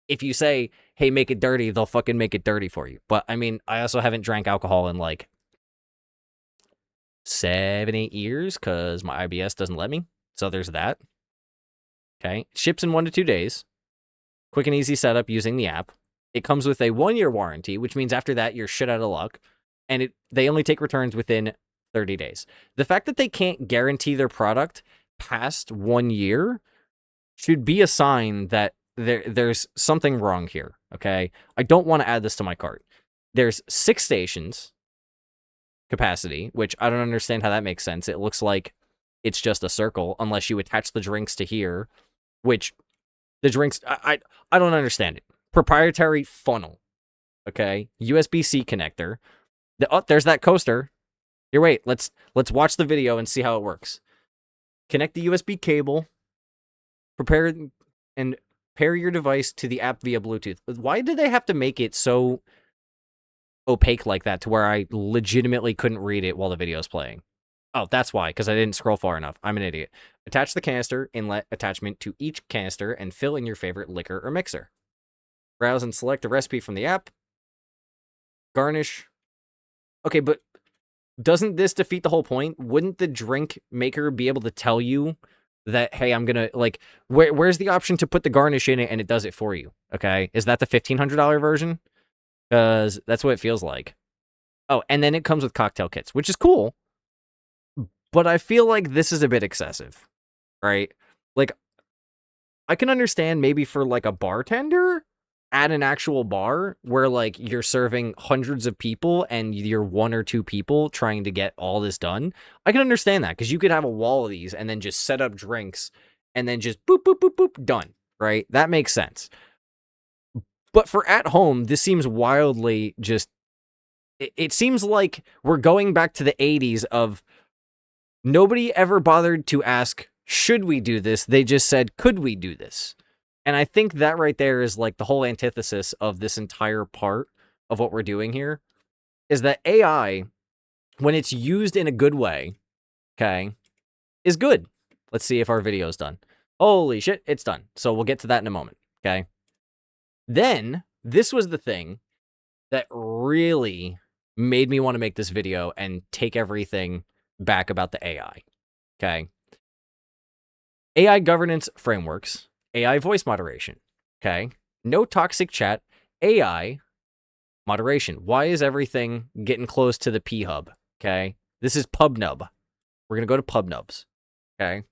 if you say, hey, make it dirty, they'll fucking make it dirty for you. But, I mean, I also haven't drank alcohol in, like, 7-8 years, because my IBS doesn't let me. So there's that. Okay. Ships in 1 to 2 days. Quick and easy setup using the app. It comes with a 1-year warranty, which means after that, you're shit out of luck. And they only take returns within 30 days. The fact that they can't guarantee their product past 1 year should be a sign that there's something wrong here, okay? I don't want to add this to my cart. There's 6 stations capacity, which I don't understand how that makes sense. It looks like it's just a circle, unless you attach the drinks to here, which the drinks, I don't understand it. Proprietary funnel, okay? USB-C connector. There's that coaster. Here, wait, let's watch the video and see how it works. Connect the USB cable. Prepare and pair your device to the app via Bluetooth. Why did they have to make it so opaque like that to where I legitimately couldn't read it while the video is playing? Oh, that's why, because I didn't scroll far enough. I'm an idiot. Attach the canister inlet attachment to each canister and fill in your favorite liquor or mixer. Browse and select a recipe from the app. Garnish. Okay, but doesn't this defeat the whole point? Wouldn't the drink maker be able to tell you that, hey, I'm gonna, like, where's the option to put the garnish in it and it does it for you? Okay, is that the $1,500 version? Because that's what it feels like. Oh, and then it comes with cocktail kits, which is cool, but I feel like this is a bit excessive, right? Like, I can understand maybe for, like, a bartender at an actual bar where, like, you're serving hundreds of people and you're 1 or 2 people trying to get all this done. I can understand that, because you could have a wall of these and then just set up drinks and then just boop, boop, boop, boop, done. right? That makes sense. But for at home, this seems wildly just. It seems like we're going back to the 80s of nobody ever bothered to ask, should we do this? They just said, could we do this? And I think that right there is like the whole antithesis of this entire part of what we're doing here is that AI, when it's used in a good way, okay, is good. Let's see if our video is done. Holy shit, it's done. So we'll get to that in a moment, okay? Then, this was the thing that really made me want to make this video and take everything back about the AI, okay? AI governance frameworks, AI voice moderation, okay? No toxic chat, AI moderation. Why is everything getting close to the P-Hub, okay? This is PubNub. We're going to go to PubNubs, okay?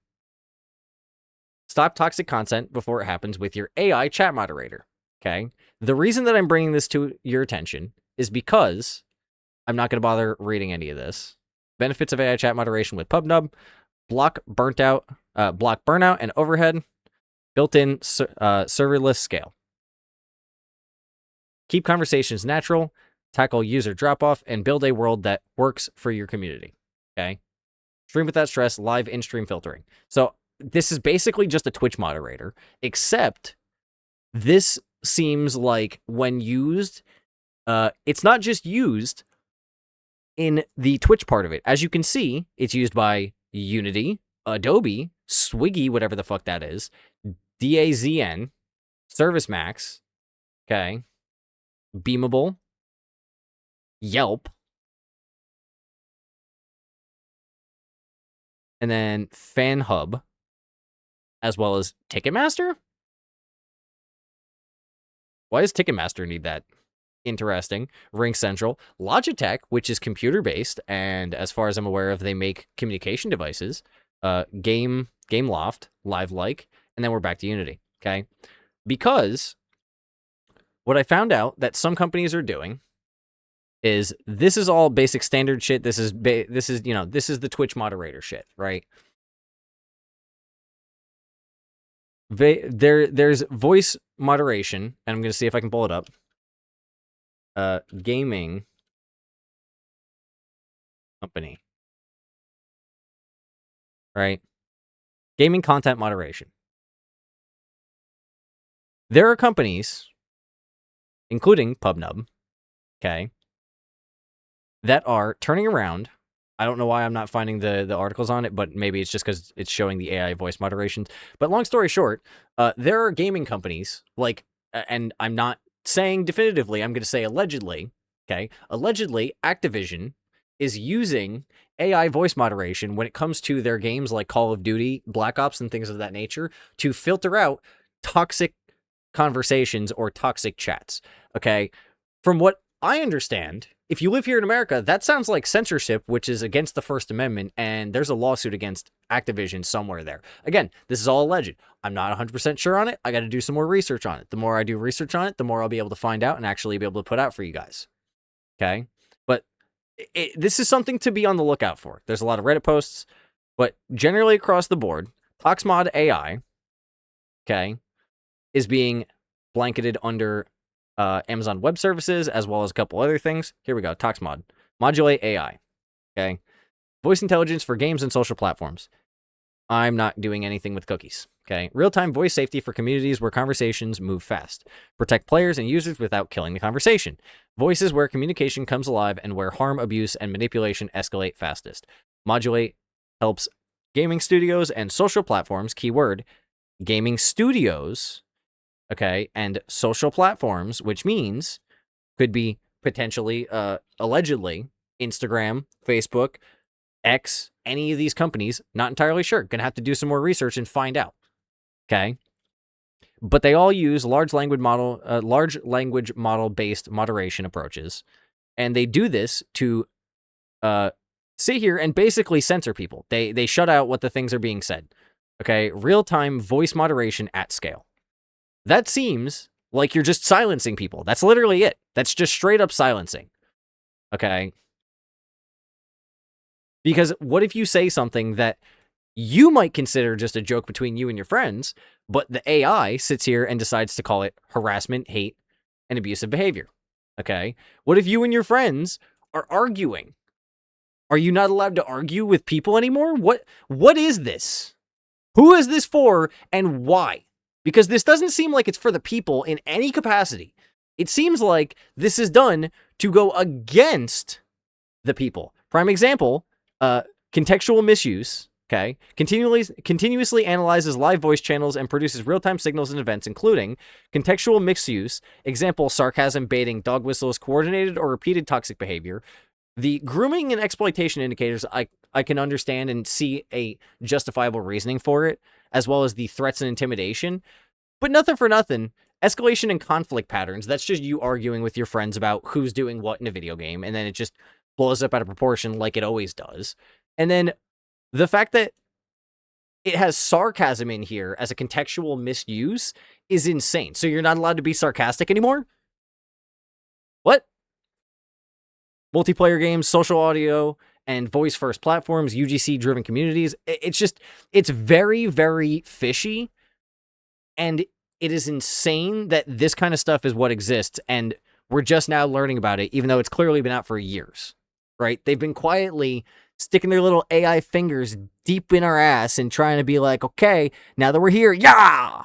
Stop toxic content before it happens with your AI chat moderator, okay? The reason that I'm bringing this to your attention is because I'm not going to bother reading any of this. Benefits of AI chat moderation with PubNub, block burnout and overhead, built-in serverless scale. Keep conversations natural, tackle user drop-off, and build a world that works for your community, okay? Stream without stress, live in-stream filtering. So this is basically just a Twitch moderator, except this seems like when used, it's not just used in the Twitch part of it. As you can see, it's used by Unity, Adobe, Swiggy, whatever the fuck that is, DAZN, ServiceMax, okay, Beamable, Yelp, and then FanHub, as well as Ticketmaster? Why does Ticketmaster need that? Interesting. RingCentral, Logitech, which is computer-based, and as far as I'm aware of, they make communication devices, Gameloft, Livelike, and then we're back to Unity, okay? Because what I found out that some companies are doing is this is all basic standard shit. This is the Twitch moderator shit, right? There's voice moderation, and I'm going to see if I can pull it up. Gaming company, right? Gaming content moderation. There are companies, including PubNub, okay, that are turning around. I don't know why I'm not finding the articles on it, but maybe it's just because it's showing the AI voice moderation. But long story short, there are gaming companies like, and I'm not saying definitively, I'm going to say allegedly, okay? Allegedly, Activision is using AI voice moderation when it comes to their games like Call of Duty, Black Ops, and things of that nature to filter out toxic conversations or toxic chats, okay? From what I understand, if you live here in America, that sounds like censorship, which is against the First Amendment, and there's a lawsuit against Activision somewhere there. Again, this is all alleged. I'm not 100% sure on it. I got to do some more research on it. The more I do research on it, the more I'll be able to find out and actually be able to put out for you guys. Okay? But this is something to be on the lookout for. There's a lot of Reddit posts, but generally across the board, ToxMod AI, okay, is being blanketed under Amazon Web Services, as well as a couple other things. Here we go, ToxMod. Modulate AI, okay? Voice intelligence for games and social platforms. I'm not doing anything with cookies, okay? Real-time voice safety for communities where conversations move fast. Protect players and users without killing the conversation. Voices where communication comes alive and where harm, abuse, and manipulation escalate fastest. Modulate helps gaming studios and social platforms, keyword, gaming studios, okay, and social platforms, which means could be potentially, allegedly, Instagram, Facebook, X, any of these companies, not entirely sure. Gonna have to do some more research and find out, okay? But they all use large language model-based moderation approaches, and they do this to sit here and basically censor people. They shut out what the things are being said, okay? Real-time voice moderation at scale. That seems like you're just silencing people. That's literally it. That's just straight up silencing. Okay? Because what if you say something that you might consider just a joke between you and your friends, but the AI sits here and decides to call it harassment, hate, and abusive behavior. Okay? What if you and your friends are arguing? Are you not allowed to argue with people anymore? What is this? Who is this for and why? Because this doesn't seem like it's for the people in any capacity. It seems like this is done to go against the people. Prime example, contextual misuse, okay, continuously analyzes live voice channels and produces real-time signals and events, including contextual misuse, example, sarcasm, baiting, dog whistles, coordinated or repeated toxic behavior. The grooming and exploitation indicators, I can understand and see a justifiable reasoning for it, as well as the threats and intimidation. But nothing for nothing, escalation and conflict patterns, that's just you arguing with your friends about who's doing what in a video game, and then it just blows up out of proportion like it always does. And then the fact that it has sarcasm in here as a contextual misuse is insane. So you're not allowed to be sarcastic anymore? What? Multiplayer games, social audio, and voice-first platforms, UGC-driven communities. It's very, very fishy, and it is insane that this kind of stuff is what exists, and we're just now learning about it, even though it's clearly been out for years, right? They've been quietly sticking their little AI fingers deep in our ass and trying to be like, okay, now that we're here, yeah!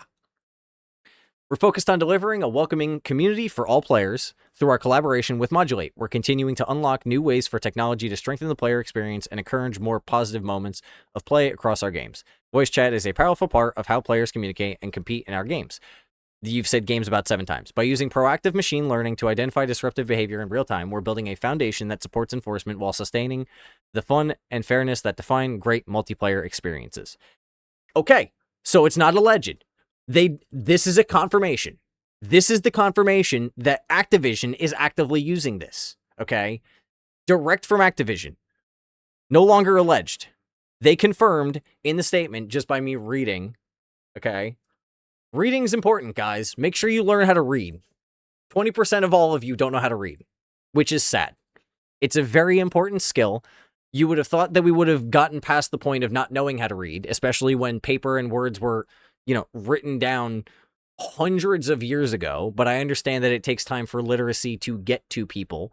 We're focused on delivering a welcoming community for all players through our collaboration with Modulate. We're continuing to unlock new ways for technology to strengthen the player experience and encourage more positive moments of play across our games. Voice chat is a powerful part of how players communicate and compete in our games. You've said games about 7 times. By using proactive machine learning to identify disruptive behavior in real time, we're building a foundation that supports enforcement while sustaining the fun and fairness that define great multiplayer experiences. Okay, so it's not alleged. This is a confirmation. This is the confirmation that Activision is actively using this, okay? Direct from Activision. No longer alleged. They confirmed in the statement just by me reading, okay? Reading's important, guys. Make sure you learn how to read. 20% of all of you don't know how to read, which is sad. It's a very important skill. You would have thought that we would have gotten past the point of not knowing how to read, especially when paper and words were, written down hundreds of years ago, but I understand that it takes time for literacy to get to people.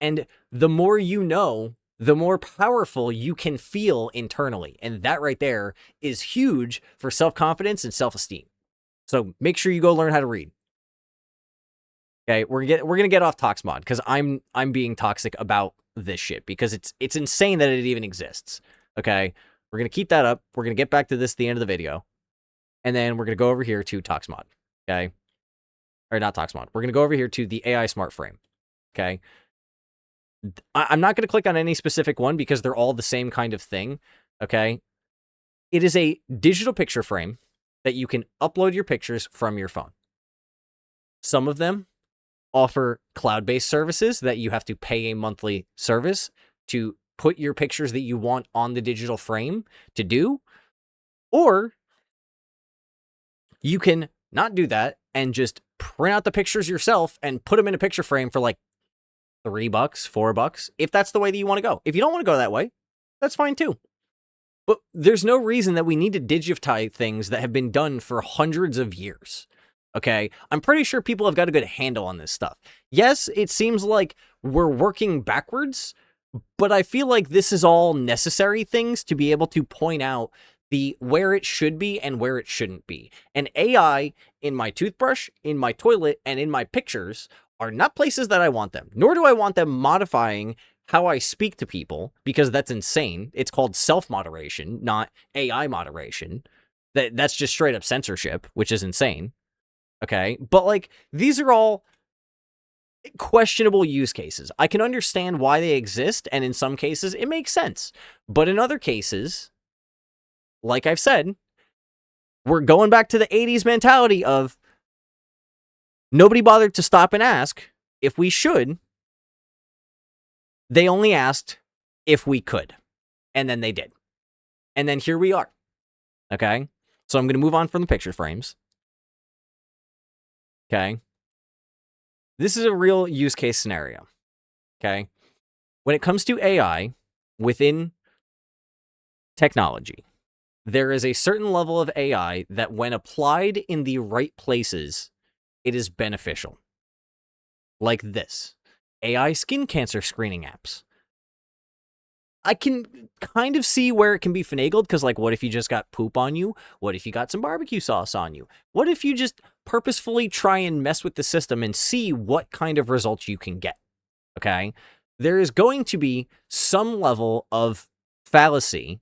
And the more you know, the more powerful you can feel internally. And that right there is huge for self-confidence and self-esteem. So make sure you go learn how to read. Okay, we're gonna get off ToxMod because I'm being toxic about this shit because it's insane that it even exists. Okay, we're gonna keep that up. We're gonna get back to this at the end of the video, and then we're gonna go over here to ToxMod. Okay, or not ToxMod. We're gonna go over here to the AI Smart Frame. Okay, I'm not gonna click on any specific one because they're all the same kind of thing. Okay, it is a digital picture frame that you can upload your pictures from your phone. Some of them offer cloud-based services that you have to pay a monthly service to put your pictures that you want on the digital frame to do. Or you can not do that and just print out the pictures yourself and put them in a picture frame for like $3, $4, if that's the way that you want to go. If you don't want to go that way, that's fine too. But there's no reason that we need to digitize things that have been done for hundreds of years. Okay, I'm pretty sure people have got a good handle on this stuff. Yes, it seems like we're working backwards, but I feel like this is all necessary things to be able to point out the where it should be and where it shouldn't be. And AI in my toothbrush, in my toilet, and in my pictures are not places that I want them, nor do I want them modifying how I speak to people, because that's insane. It's called self-moderation, not AI moderation. That's just straight up censorship, which is insane. Okay, but like these are all questionable use cases. I can understand why they exist, and in some cases it makes sense. But in other cases, like I've said, we're going back to the 80s mentality of nobody bothered to stop and ask if we should. They only asked if we could, and then they did. And then here we are. Okay, so I'm going to move on from the picture frames. Okay. This is a real use case scenario. Okay. When it comes to AI within technology, there is a certain level of AI that when applied in the right places, it is beneficial. Like this. AI skin cancer screening apps. I can kind of see where it can be finagled, because, like, what if you just got poop on you? What if you got some barbecue sauce on you? What if you just purposefully try and mess with the system and see what kind of results you can get? Okay? There is going to be some level of fallacy,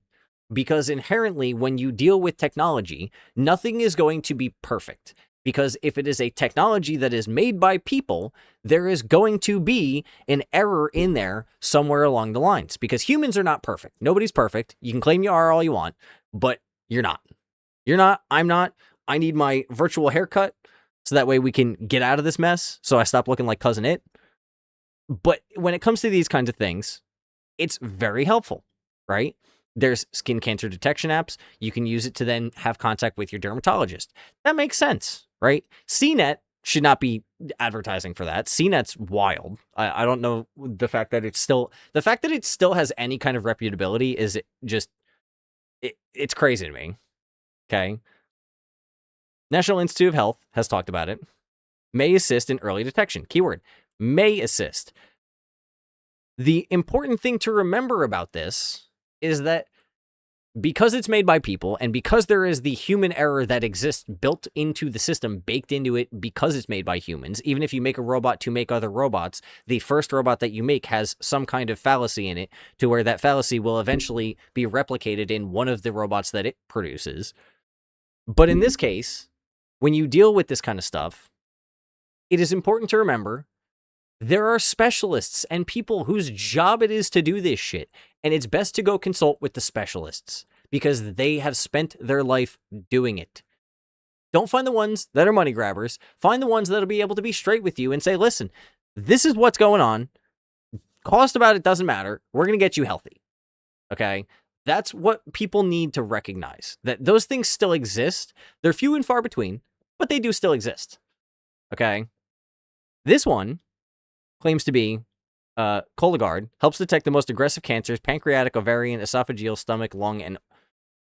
because inherently, when you deal with technology, nothing is going to be perfect. Because if it is a technology that is made by people, there is going to be an error in there somewhere along the lines. Because humans are not perfect. Nobody's perfect. You can claim you are all you want, but you're not. You're not. I'm not. I need my virtual haircut so that way we can get out of this mess, so I stop looking like Cousin It. But when it comes to these kinds of things, it's very helpful, right? There's skin cancer detection apps. You can use it to then have contact with your dermatologist. That makes sense, right? CNET should not be advertising for that. CNET's wild. I don't know, the fact that it still has any kind of reputability is just, it's crazy to me. Okay. National Institute of Health has talked about it. May assist in early detection. Keyword, may assist. The important thing to remember about this is that because it's made by people, and because there is the human error that exists built into the system, baked into it because it's made by humans, even if you make a robot to make other robots, the first robot that you make has some kind of fallacy in it, to where that fallacy will eventually be replicated in one of the robots that it produces. But in this case, when you deal with this kind of stuff, it is important to remember there are specialists and people whose job it is to do this shit, and it's best to go consult with the specialists because they have spent their life doing it. Don't find the ones that are money grabbers. Find the ones that'll be able to be straight with you and say, listen, this is what's going on. Cost about it doesn't matter. We're going to get you healthy. Okay? That's what people need to recognize, that those things still exist. They're few and far between, but they do still exist. Okay? This one claims to be Cologuard, helps detect the most aggressive cancers: pancreatic, ovarian, esophageal, stomach, lung, and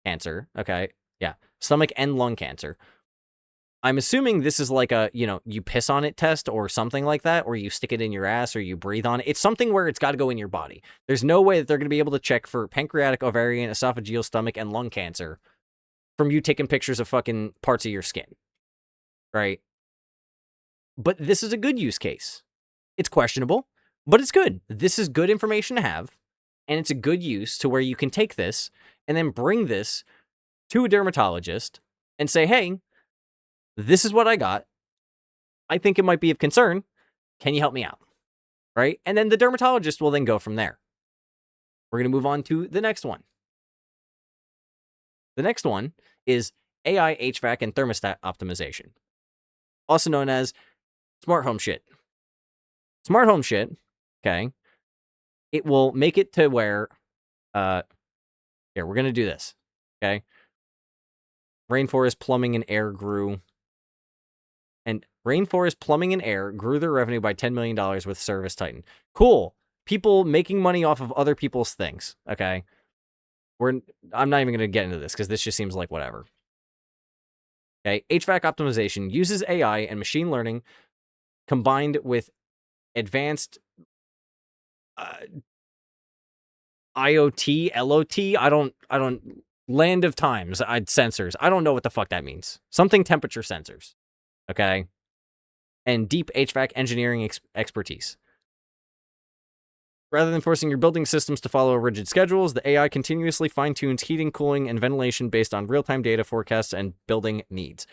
cancer. Okay, yeah, stomach and lung cancer. I'm assuming this is like a, you piss on it test or something like that, or you stick it in your ass, or you breathe on it. It's something where it's got to go in your body. There's no way that they're going to be able to check for pancreatic, ovarian, esophageal, stomach, and lung cancer from you taking pictures of fucking parts of your skin, right? But this is a good use case. It's questionable, but it's good. This is good information to have, and it's a good use to where you can take this and then bring this to a dermatologist and say, hey, this is what I got. I think it might be of concern. Can you help me out? Right? And then the dermatologist will then go from there. We're going to move on to the next one. The next one is AI HVAC and thermostat optimization, also known as smart home shit. Smart home shit, okay, it will make it to where, here, we're going to do this, okay? Rainforest Plumbing and Air grew their revenue by $10 million with Service Titan. Cool. People making money off of other people's things, okay? I'm not even going to get into this because this just seems like whatever. Okay, HVAC optimization uses AI and machine learning combined with advanced IoT, LOT, I don't, land of times, sensors. I don't know what the fuck that means. Something temperature sensors, okay? And deep HVAC engineering expertise. Rather than forcing your building systems to follow rigid schedules, the AI continuously fine-tunes heating, cooling, and ventilation based on real-time data forecasts and building needs.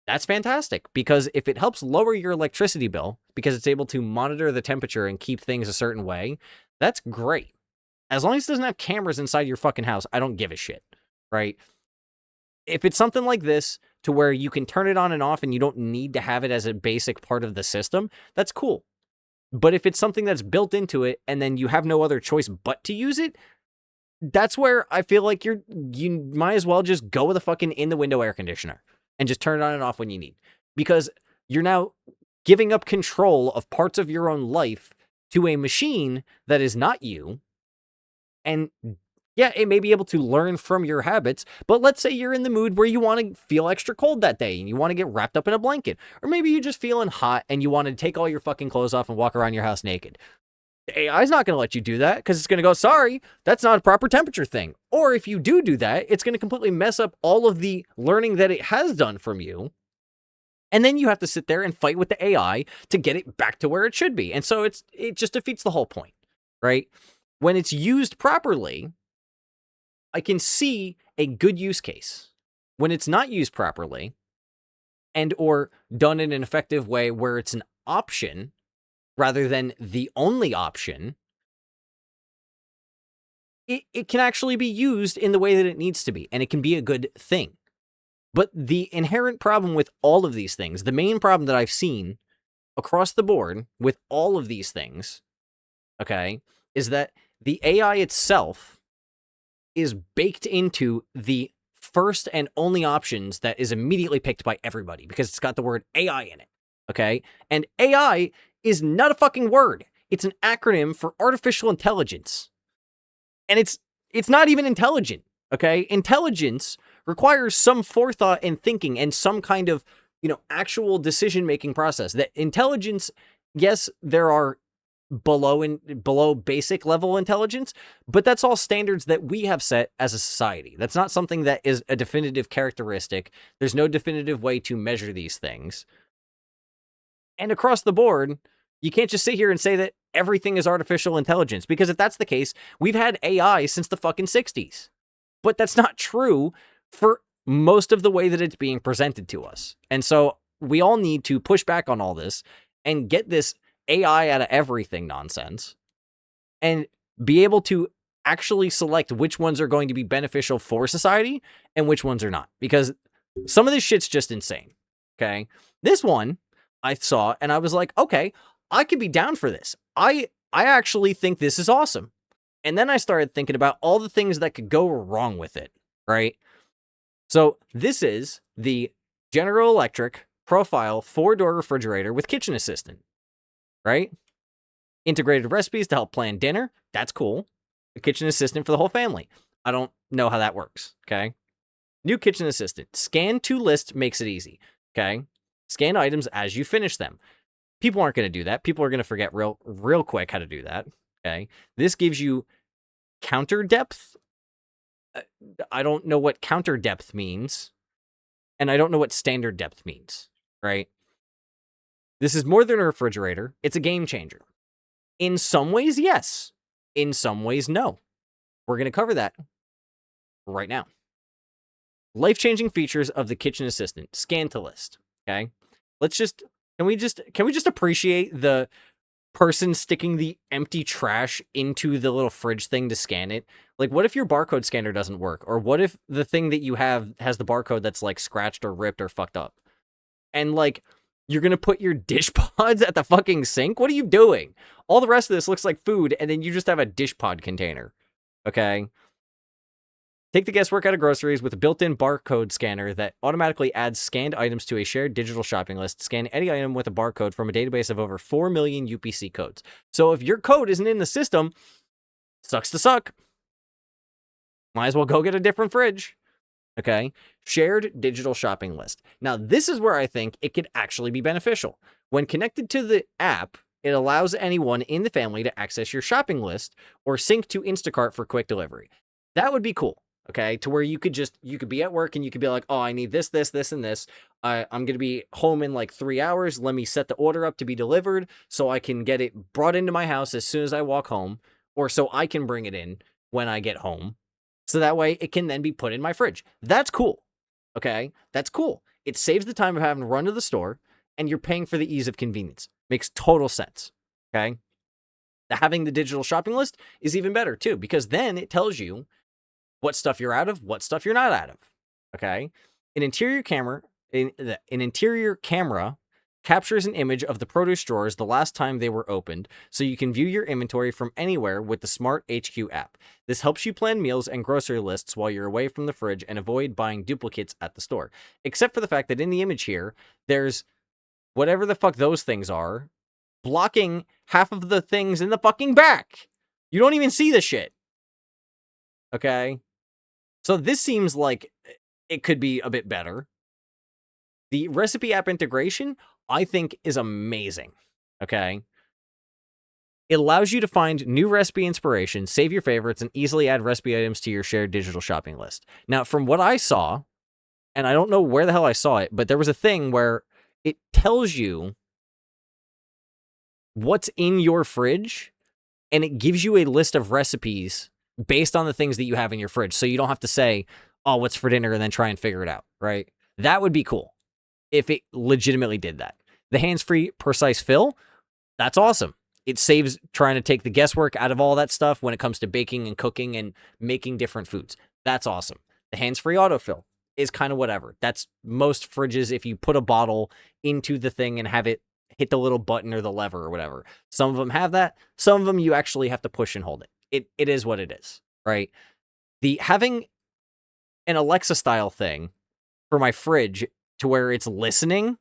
That's fantastic, because if it helps lower your electricity bill, because it's able to monitor the temperature and keep things a certain way, that's great. As long as it doesn't have cameras inside your fucking house, I don't give a shit, right? If it's something like this, to where you can turn it on and off and you don't need to have it as a basic part of the system, that's cool. But if it's something that's built into it and then you have no other choice but to use it, that's where I feel like you might as well just go with a fucking in-the-window air conditioner and just turn it on and off when you need. Because you're now giving up control of parts of your own life to a machine that is not you, and Yeah, it may be able to learn from your habits, but let's say you're in the mood where you want to feel extra cold that day and you want to get wrapped up in a blanket. Or maybe you're just feeling hot and you want to take all your fucking clothes off and walk around your house naked. The AI is not going to let you do that because it's going to go, sorry, that's not a proper temperature thing. Or if you do that, it's going to completely mess up all of the learning that it has done from you. And then you have to sit there and fight with the AI to get it back to where it should be. And so it just defeats the whole point, right? When it's used properly, I can see a good use case. When it's not used properly and or done in an effective way where it's an option rather than the only option, it can actually be used in the way that it needs to be, and it can be a good thing. But the inherent problem with all of these things, the main problem that I've seen across the board with all of these things, okay, is that the AI itself is baked into the first and only options that is immediately picked by everybody because it's got the word AI in it, okay? And AI is not a fucking word. It's an acronym for artificial intelligence. And it's not even intelligent, okay? Intelligence requires some forethought and thinking and some kind of, actual decision-making process. That intelligence, yes, there are below basic level intelligence, but that's all standards that we have set as a society. That's not something that is a definitive characteristic. There's no definitive way to measure these things. And across the board, you can't just sit here and say that everything is artificial intelligence, because if that's the case, we've had AI since the fucking 60s. But that's not true for most of the way that it's being presented to us. And so we all need to push back on all this and get this AI out of everything nonsense and be able to actually select which ones are going to be beneficial for society and which ones are not. Because some of this shit's just insane, okay? This one I saw and I was like, okay, I could be down for this. I actually think this is awesome. And then I started thinking about all the things that could go wrong with it, right? So this is the General Electric Profile 4-door refrigerator with kitchen assistant, right? Integrated recipes to help plan dinner. That's cool. A kitchen assistant for the whole family. I don't know how that works, okay? New kitchen assistant. Scan to list makes it easy, okay? Scan items as you finish them. People aren't going to do that. People are going to forget real quick how to do that, okay? This gives you counter depth. I don't know what counter depth means, and I don't know what standard depth means, right? This is more than a refrigerator. It's a game changer. In some ways, yes. In some ways, no. We're going to cover that right now. Life-changing features of the kitchen assistant. Scan to list, okay? Can we just appreciate the person sticking the empty trash into the little fridge thing to scan it? Like, what if your barcode scanner doesn't work? Or what if the thing that you have has the barcode that's like scratched or ripped or fucked up? And like, you're gonna put your dish pods at the fucking sink? What are you doing? All the rest of this looks like food, and then you just have a dish pod container, okay? Take the guesswork out of groceries with a built-in barcode scanner that automatically adds scanned items to a shared digital shopping list. Scan any item with a barcode from a database of over 4 million UPC codes. So if your code isn't in the system, sucks to suck. Might as well go get a different fridge. Okay? Shared digital shopping list. Now, this is where I think it could actually be beneficial. When connected to the app, it allows anyone in the family to access your shopping list or sync to Instacart for quick delivery. That would be cool. Okay, to where you could be at work and you could be like, oh, I need this, and this. I'm going to be home in like 3 hours. Let me set the order up to be delivered so I can get it brought into my house as soon as I walk home, or so I can bring it in when I get home. So that way it can then be put in my fridge. That's cool. Okay, that's cool. It saves the time of having to run to the store, and you're paying for the ease of convenience. Makes total sense. Okay, having the digital shopping list is even better too, because then it tells you what stuff you're out of, what stuff you're not out of, okay? An interior camera captures an image of the produce drawers the last time they were opened, so you can view your inventory from anywhere with the Smart HQ app. This helps you plan meals and grocery lists while you're away from the fridge and avoid buying duplicates at the store. Except for the fact that in the image here, there's whatever the fuck those things are, blocking half of the things in the fucking back. You don't even see the shit. Okay. So this seems like it could be a bit better. The recipe app integration, I think, is amazing. Okay. It allows you to find new recipe inspiration, save your favorites, and easily add recipe items to your shared digital shopping list. Now, from what I saw, and I don't know where the hell I saw it, but there was a thing where it tells you what's in your fridge and it gives you a list of recipes based on the things that you have in your fridge. So you don't have to say, oh, what's for dinner and then try and figure it out, right? That would be cool if it legitimately did that. The hands-free precise fill, that's awesome. It saves trying to take the guesswork out of all that stuff when it comes to baking and cooking and making different foods. That's awesome. The hands-free autofill is kind of whatever. That's most fridges if you put a bottle into the thing and have it hit the little button or the lever or whatever. Some of them have that. Some of them you actually have to push and hold it. It is what it is, right? The having an Alexa style thing for my fridge to where it's listening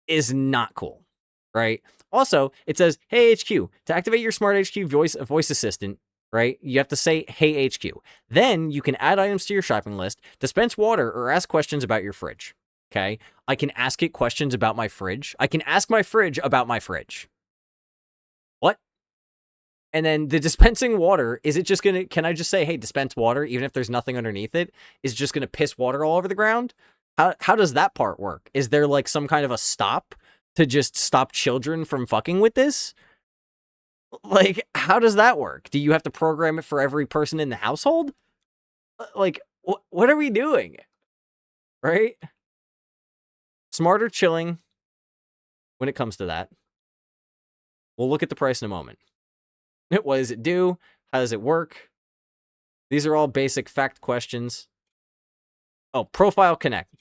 is not cool, right? Also, it says, "Hey HQ, to activate your smart HQ voice assistant, right? You have to say, "Hey HQ." Then you can add items to your shopping list, dispense water, or ask questions about your fridge. Okay? I can ask it questions about my fridge. I can ask my fridge about my fridge. What? And then the dispensing water, is it just going to, can I just say, "Hey, dispense water," even if there's nothing underneath it? Is it just going to piss water all over the ground? How does that part work? Is there like some kind of a stop to just stop children from fucking with this? Like, how does that work? Do you have to program it for every person in the household? Like, what are we doing? Right? Smarter chilling when it comes to that. We'll look at the price in a moment. What does it do? How does it work? These are all basic fact questions. Oh, Profile Connect.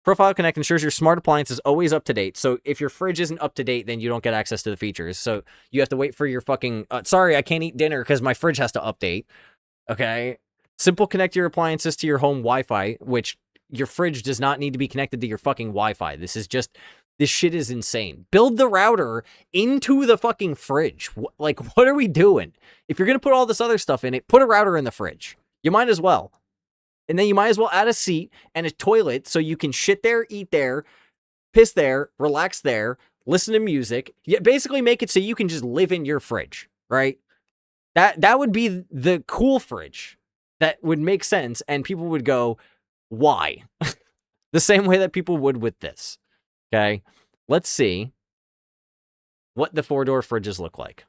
Profile Connect ensures your smart appliance is always up to date. So if your fridge isn't up to date, then you don't get access to the features. So you have to wait for your fucking, sorry, I can't eat dinner because my fridge has to update. Okay. Simple connect your appliances to your home Wi-Fi, which your fridge does not need to be connected to your fucking Wi-Fi. This shit is insane. Build the router into the fucking fridge. Like, what are we doing? If you're going to put all this other stuff in it, put a router in the fridge. You might as well. And then you might as well add a seat and a toilet so you can shit there, eat there, piss there, relax there, listen to music. Yeah, basically make it so you can just live in your fridge, right? That would be the cool fridge. That would make sense, and people would go, why? The same way that people would with this. Okay? Let's see what the 4-door fridges look like.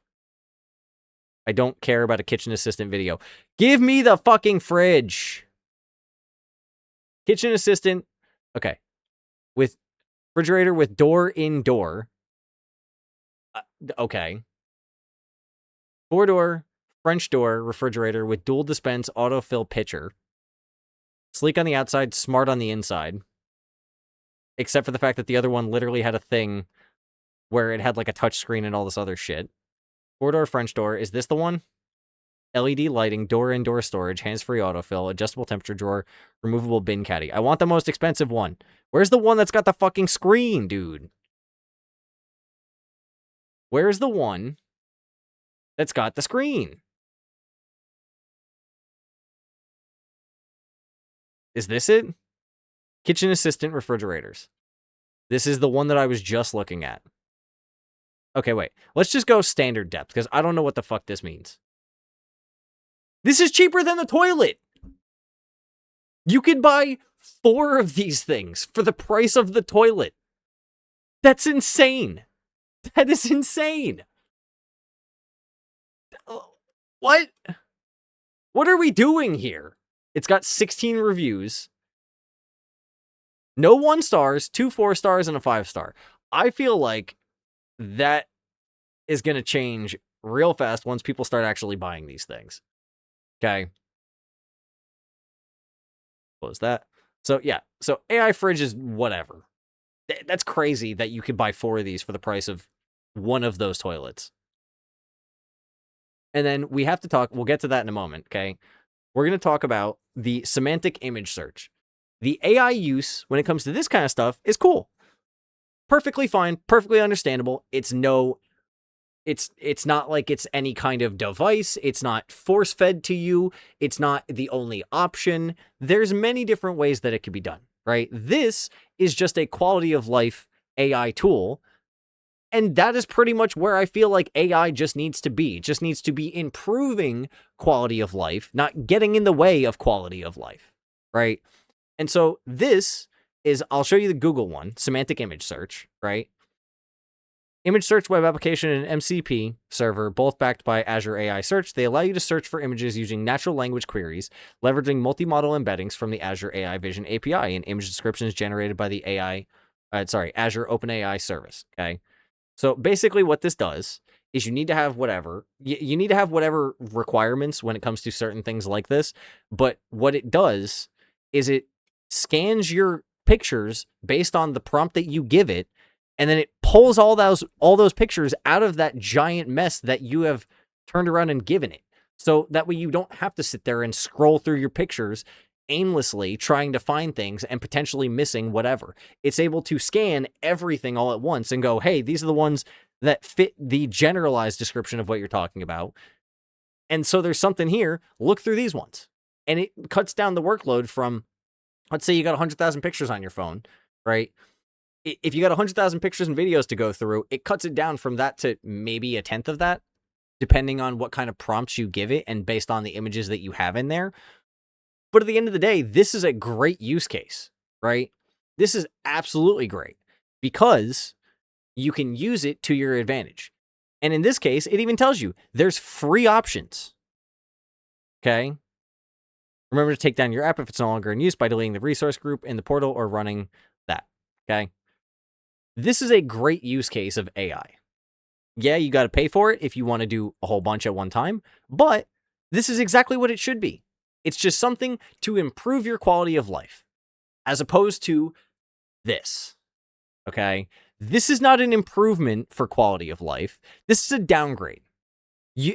I don't care about a kitchen assistant video. Give me the fucking fridge. Kitchen assistant, okay, with refrigerator with door in door. Okay. 4-door, French door refrigerator with dual dispense autofill pitcher. Sleek on the outside, smart on the inside. Except for the fact that the other one literally had a thing where it had like a touch screen and all this other shit. 4-door French door. Is this the one? LED lighting, door indoor storage, hands-free autofill, adjustable temperature drawer, removable bin caddy. I want the most expensive one. Where's the one that's got the fucking screen, dude? Where's the one that's got the screen? Is this it? Kitchen assistant refrigerators. This is the one that I was just looking at. Okay, wait. Let's just go standard depth, because I don't know what the fuck this means. This is cheaper than the toilet! You could buy 4 of these things for the price of the toilet. That's insane. That is insane. What? What are we doing here? It's got 16 reviews. No 1 stars, 2 4 stars, and a 5 star. I feel like that is going to change real fast once people start actually buying these things. Okay. Close that. So, yeah. So, AI fridge is whatever. That's crazy that you could buy 4 of these for the price of one of those toilets. And then we have to talk, we'll get to that in a moment, okay? We're going to talk about the semantic image search. The AI use when it comes to this kind of stuff is cool. Perfectly fine, perfectly understandable. It's no It's not like it's any kind of device. It's not force fed to you. It's not the only option. There's many different ways that it could be done, right? This is just a quality of life AI tool. And that is pretty much where I feel like AI just needs to be. It just needs to be improving quality of life, not getting in the way of quality of life, right? And so this is, I'll show you the Google one, semantic image search, right? Image search web application and MCP server, both backed by Azure AI Search. They allow you to search for images using natural language queries, leveraging multi-model embeddings from the Azure AI Vision API and image descriptions generated by the Azure OpenAI service. Okay. So basically what this does is you need to have whatever, you need to have whatever requirements when it comes to certain things like this. But what it does is it scans your pictures based on the prompt that you give it, and then it pulls all those pictures out of that giant mess that you have turned around and given it. So that way you don't have to sit there and scroll through your pictures aimlessly trying to find things and potentially missing whatever. It's able to scan everything all at once and go, hey, these are the ones that fit the generalized description of what you're talking about. And so there's something here. Look through these ones. And it cuts down the workload from, let's say you got 100,000 pictures on your phone, right? If you got 100,000 pictures and videos to go through, it cuts it down from that to maybe a tenth of that, depending on what kind of prompts you give it and based on the images that you have in there. But at the end of the day, this is a great use case, right? This is absolutely great because you can use it to your advantage. And in this case, it even tells you there's free options. Okay. Remember to take down your app if it's no longer in use by deleting the resource group in the portal or running that. Okay. This is a great use case of AI. Yeah, you got to pay for it if you want to do a whole bunch at one time, but this is exactly what it should be. It's just something to improve your quality of life, as opposed to this. Okay? This is not an improvement for quality of life. This is a downgrade.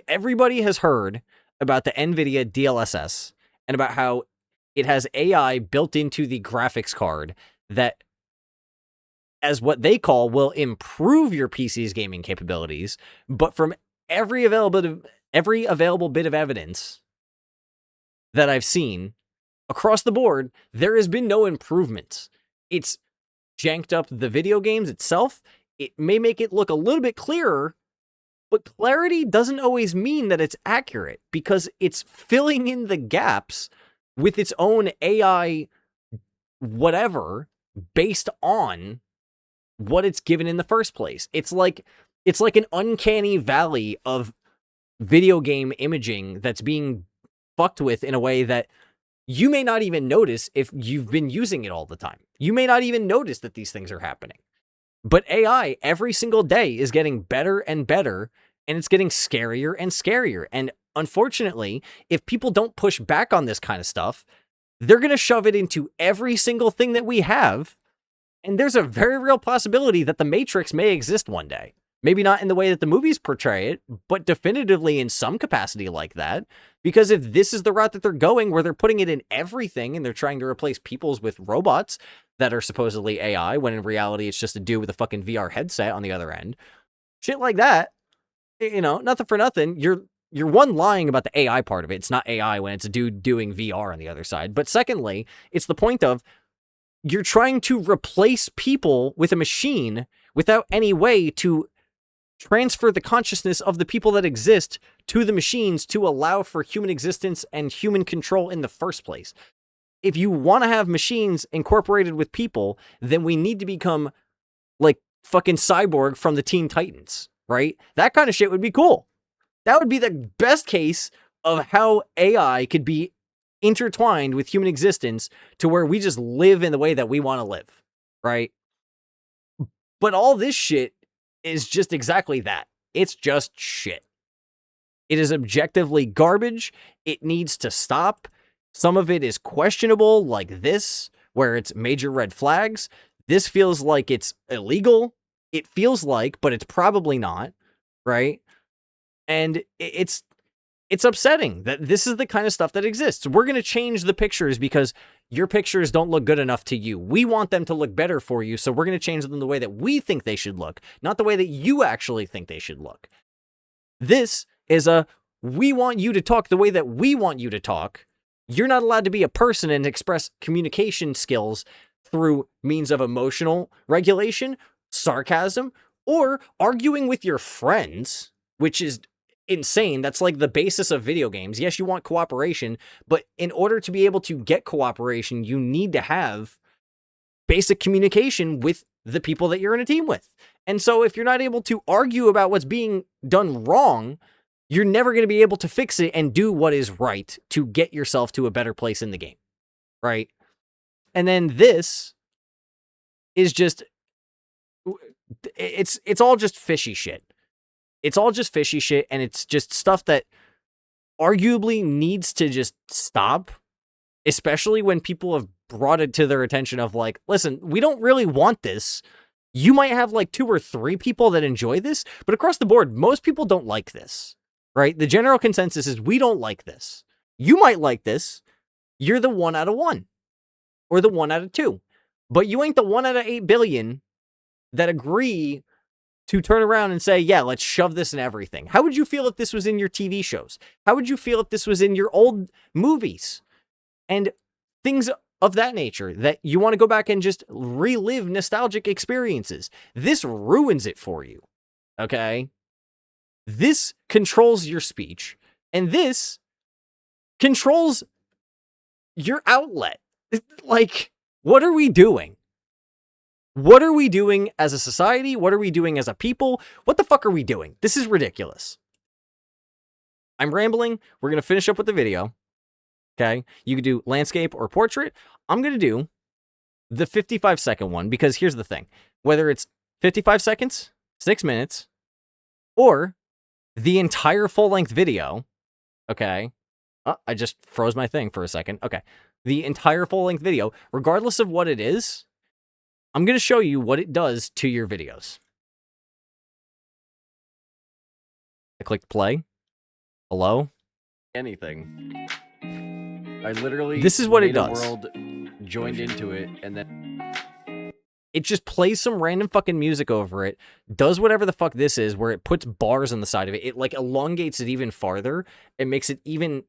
Everybody has heard about the NVIDIA DLSS and about how it has AI built into the graphics card that, as what they call, will improve your PC's gaming capabilities. But from every available bit of evidence that I've seen across the board, there has been no improvements. It's janked up the video games itself. It may make it look a little bit clearer, but clarity doesn't always mean that it's accurate because it's filling in the gaps with its own AI whatever based on what it's given in the first place. It's like an uncanny valley of video game imaging that's being fucked with in a way that you may not even notice if you've been using it all the time. You may not even notice that these things are happening. But AI every single day is getting better and better, and it's getting scarier and scarier. And unfortunately, if people don't push back on this kind of stuff, they're going to shove it into every single thing that we have. And there's a very real possibility that the Matrix may exist one day. Maybe not in the way that the movies portray it, but definitively in some capacity like that. Because if this is the route that they're going, where they're putting it in everything and they're trying to replace peoples with robots that are supposedly AI, when in reality it's just a dude with a fucking VR headset on the other end, shit like that, you know, nothing for nothing. You're one, lying about the AI part of it. It's not AI when it's a dude doing VR on the other side. But secondly, it's the point of you're trying to replace people with a machine without any way to transfer the consciousness of the people that exist to the machines to allow for human existence and human control in the first place. If you want to have machines incorporated with people, then we need to become like fucking Cyborg from the Teen Titans, right? That kind of shit would be cool. That would be the best case of how AI could be intertwined with human existence to where we just live in the way that we want to live, right? But all this shit is just exactly that. It's just shit. It is objectively garbage. It needs to stop. Some of it is questionable, like this, where it's major red flags. This feels like it's illegal. It feels like, but it's probably not, right? And it's upsetting that this is the kind of stuff that exists. We're going to change the pictures because your pictures don't look good enough to you. We want them to look better for you, so we're going to change them the way that we think they should look, not the way that you actually think they should look. This is a, we want you to talk the way that we want you to talk. You're not allowed to be a person and express communication skills through means of emotional regulation, sarcasm, or arguing with your friends, which is insane. That's like the basis of video games. Yes, you want cooperation, but in order to be able to get cooperation, you need to have basic communication with the people that you're in a team with. And so if you're not able to argue about what's being done wrong, you're never going to be able to fix it and do what is right to get yourself to a better place in the game, right? And then this is just, it's all just fishy shit. It's all just fishy shit, and it's just stuff that arguably needs to just stop, especially when people have brought it to their attention of like, listen, we don't really want this. You might have like 2 or 3 people that enjoy this, but across the board, most people don't like this. Right? The general consensus is we don't like this. You might like this. You're the 1 out of 1 or the 1 out of 2, but you ain't the 1 out of 8 billion that agree to turn around and say, yeah, let's shove this in everything. How would you feel if this was in your TV shows? How would you feel if this was in your old movies and things of that nature that you want to go back and just relive nostalgic experiences? This ruins it for you. Okay? This controls your speech, and this controls your outlet. Like, what are we doing? What are we doing as a society? What are we doing as a people? What the fuck are we doing? This is ridiculous. I'm rambling. We're going to finish up with the video. Okay? You could do landscape or portrait. I'm going to do the 55-second one, because here's the thing. Whether it's 55 seconds, 6 minutes, or the entire full-length video, okay? Oh, I just froze my thing for a second. Okay. The entire full-length video, regardless of what it is, I'm going to show you what it does to your videos. I clicked play. Hello? Anything. I literally This is what it made a does. world, joined into it, and then It just plays some random fucking music over it, does whatever the fuck this is, where it puts bars on the side of it. It like elongates it even farther. It makes it even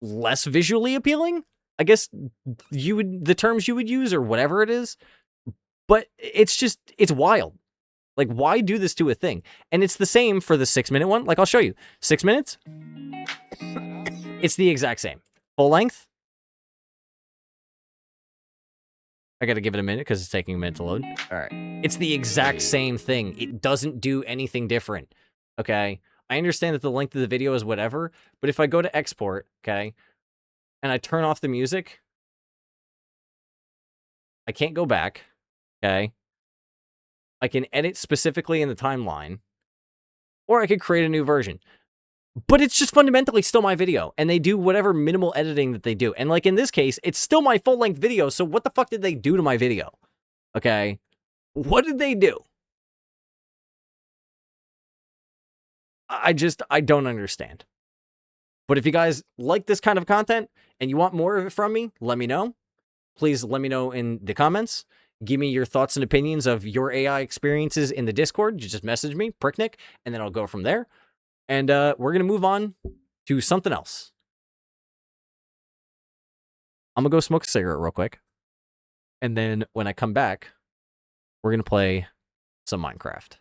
less visually appealing. I guess the terms you would use or whatever it is. But it's just, it's wild. Like, why do this to a thing? And it's the same for the 6-minute one. Like, I'll show you. 6 minutes. It's the exact same. Full length. I gotta give it a minute because it's taking a minute to load. All right. It's the exact same thing. It doesn't do anything different. Okay. I understand that the length of the video is whatever, but if I go to export, okay, and I turn off the music, I can't go back. Okay. I can edit specifically in the timeline, or I could create a new version. But it's just fundamentally still my video, and they do whatever minimal editing that they do. And like in this case, it's still my full-length video, so what the fuck did they do to my video? Okay? What did they do? I don't understand. But if you guys like this kind of content, and you want more of it from me, let me know. Please let me know in the comments. Give me your thoughts and opinions of your AI experiences in the Discord. You just message me, Pricknick, and then I'll go from there. And we're going to move on to something else. I'm going to go smoke a cigarette real quick. And then when I come back, we're going to play some Minecraft.